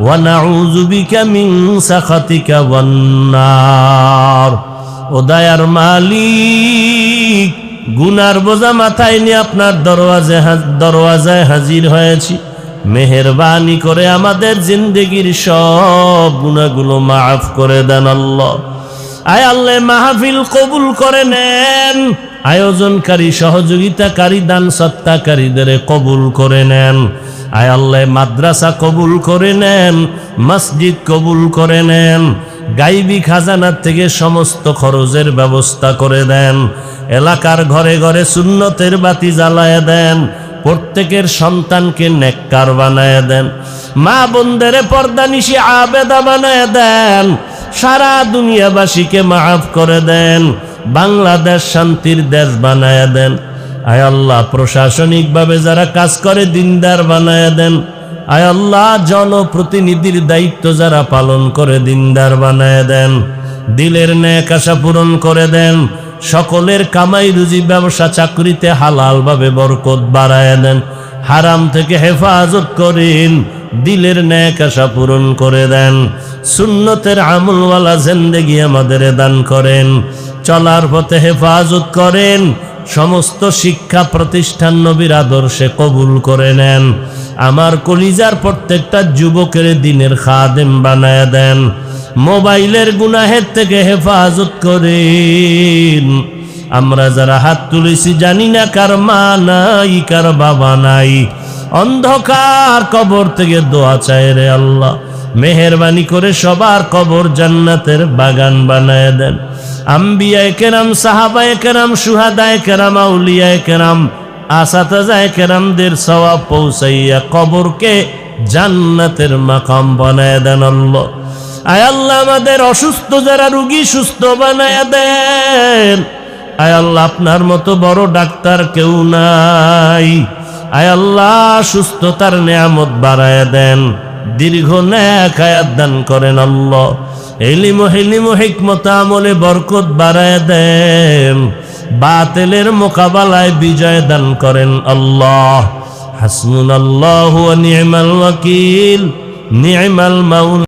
ونعوذ بك من سخطك والنار. ও দয়ার মালিক, গুনার বোঝা মাথায় নিয়ে আপনার দরওয়াজায় হাজির হয়েছি। মেহেরবানি করে আমাদের জিন্দেগির সব গুনাহগুলো মাফ করে দেন আল্লাহ। আয় আল্লাহ, মাহফিল কবুল করে নেন, আয়োজনকারী, সহযোগিতাকারী, দান সত্তাকারীদের কবুল করে নেন। আয় আল্লাহ, মাদ্রাসা কবুল করে নেন, মসজিদ কবুল করে নেন, গাইবি খাজানার থেকে সমস্ত খরচের ব্যবস্থা করে দেন। এলাকার ঘরে ঘরে সুন্নতের বাতি জ্বালায় দেন, প্রত্যেকের সন্তানকে নেককার বানায় দেন, মা বোনদের পর্দানিশি আবেদা বানায় দেন, সারা দুনিয়াবাসীকে মাফ করে দেন, বাংলাদেশ শান্তির দেশ বানায় দেন। আয় আল্লাহ, প্রশাসনিকভাবে যারা কাজ করে দিনদার বানায় দেন। আয় আল্লাহ, জনপ্রতিনিধির দায়িত্ব যারা পালন করে দিনদার বানায় দেন, দিলের নেক আশা পূরণ করে দেন, সকলের কামাই রুজি ব্যবসা চাকরিতে হালাল ভাবে বরকত বাড়ায় দেন, হারাম থেকে হেফাজত করেন, দিলের নেক আশা পূরণ করে দেন, সুন্নতের আমলওয়ালা জিন্দেগি আমাদের দান করেন, চলার পথে হেফাজত করেন, সমস্ত শিক্ষা প্রতিষ্ঠান নবীর আদর্শে কবুল করে নেন। আমার কলিজার প্রত্যেকটা যুবকের দ্বীনের খাদেম বানায় দেন, মোবাইলের গুনাহের থেকে হেফাজত করেন। আমরা যারা হাত তুলেছি জানি না কার মা নাই, কার বাবা নাই, অন্ধকার কবর থেকে দোয়া চায় রে আল্লাহ, মেহেরবানি করে সবার কবর জান্নাতের বাগান বানায় দেন। আম্বিয়ায়ে কেরাম, সাহাবায়ে কেরাম, শুহাদায়ে কেরাম, আউলিয়ায়ে কেরাম, আসাতাজায়ে কেরামদের সওয়াব পৌঁছাইয়া কবরকে জান্নাতের মাকাম বানায় দেন আল্লাহ। আয় আল্লাহ, আমাদের অসুস্থ যারা রোগী সুস্থ বানায় দেন। আয় আল্লাহ, আপনার মতো বড় ডাক্তার কেউ নাই। আয় আল্লাহ, সুস্থতার নেয়ামত বাড়ায় দেন, দীর্ঘ নেক হায়াত দান করেন আল্লাহ। ইলম ও হিকমত আমলে বরকত বাড়ায় দেন, বাতিলের মোকাবেলায় বিজয় দান করেন আল্লাহ। হাসবুনাল্লাহু ওয়া নি'মাল ওয়াকিল, নি'মাল মাওলা।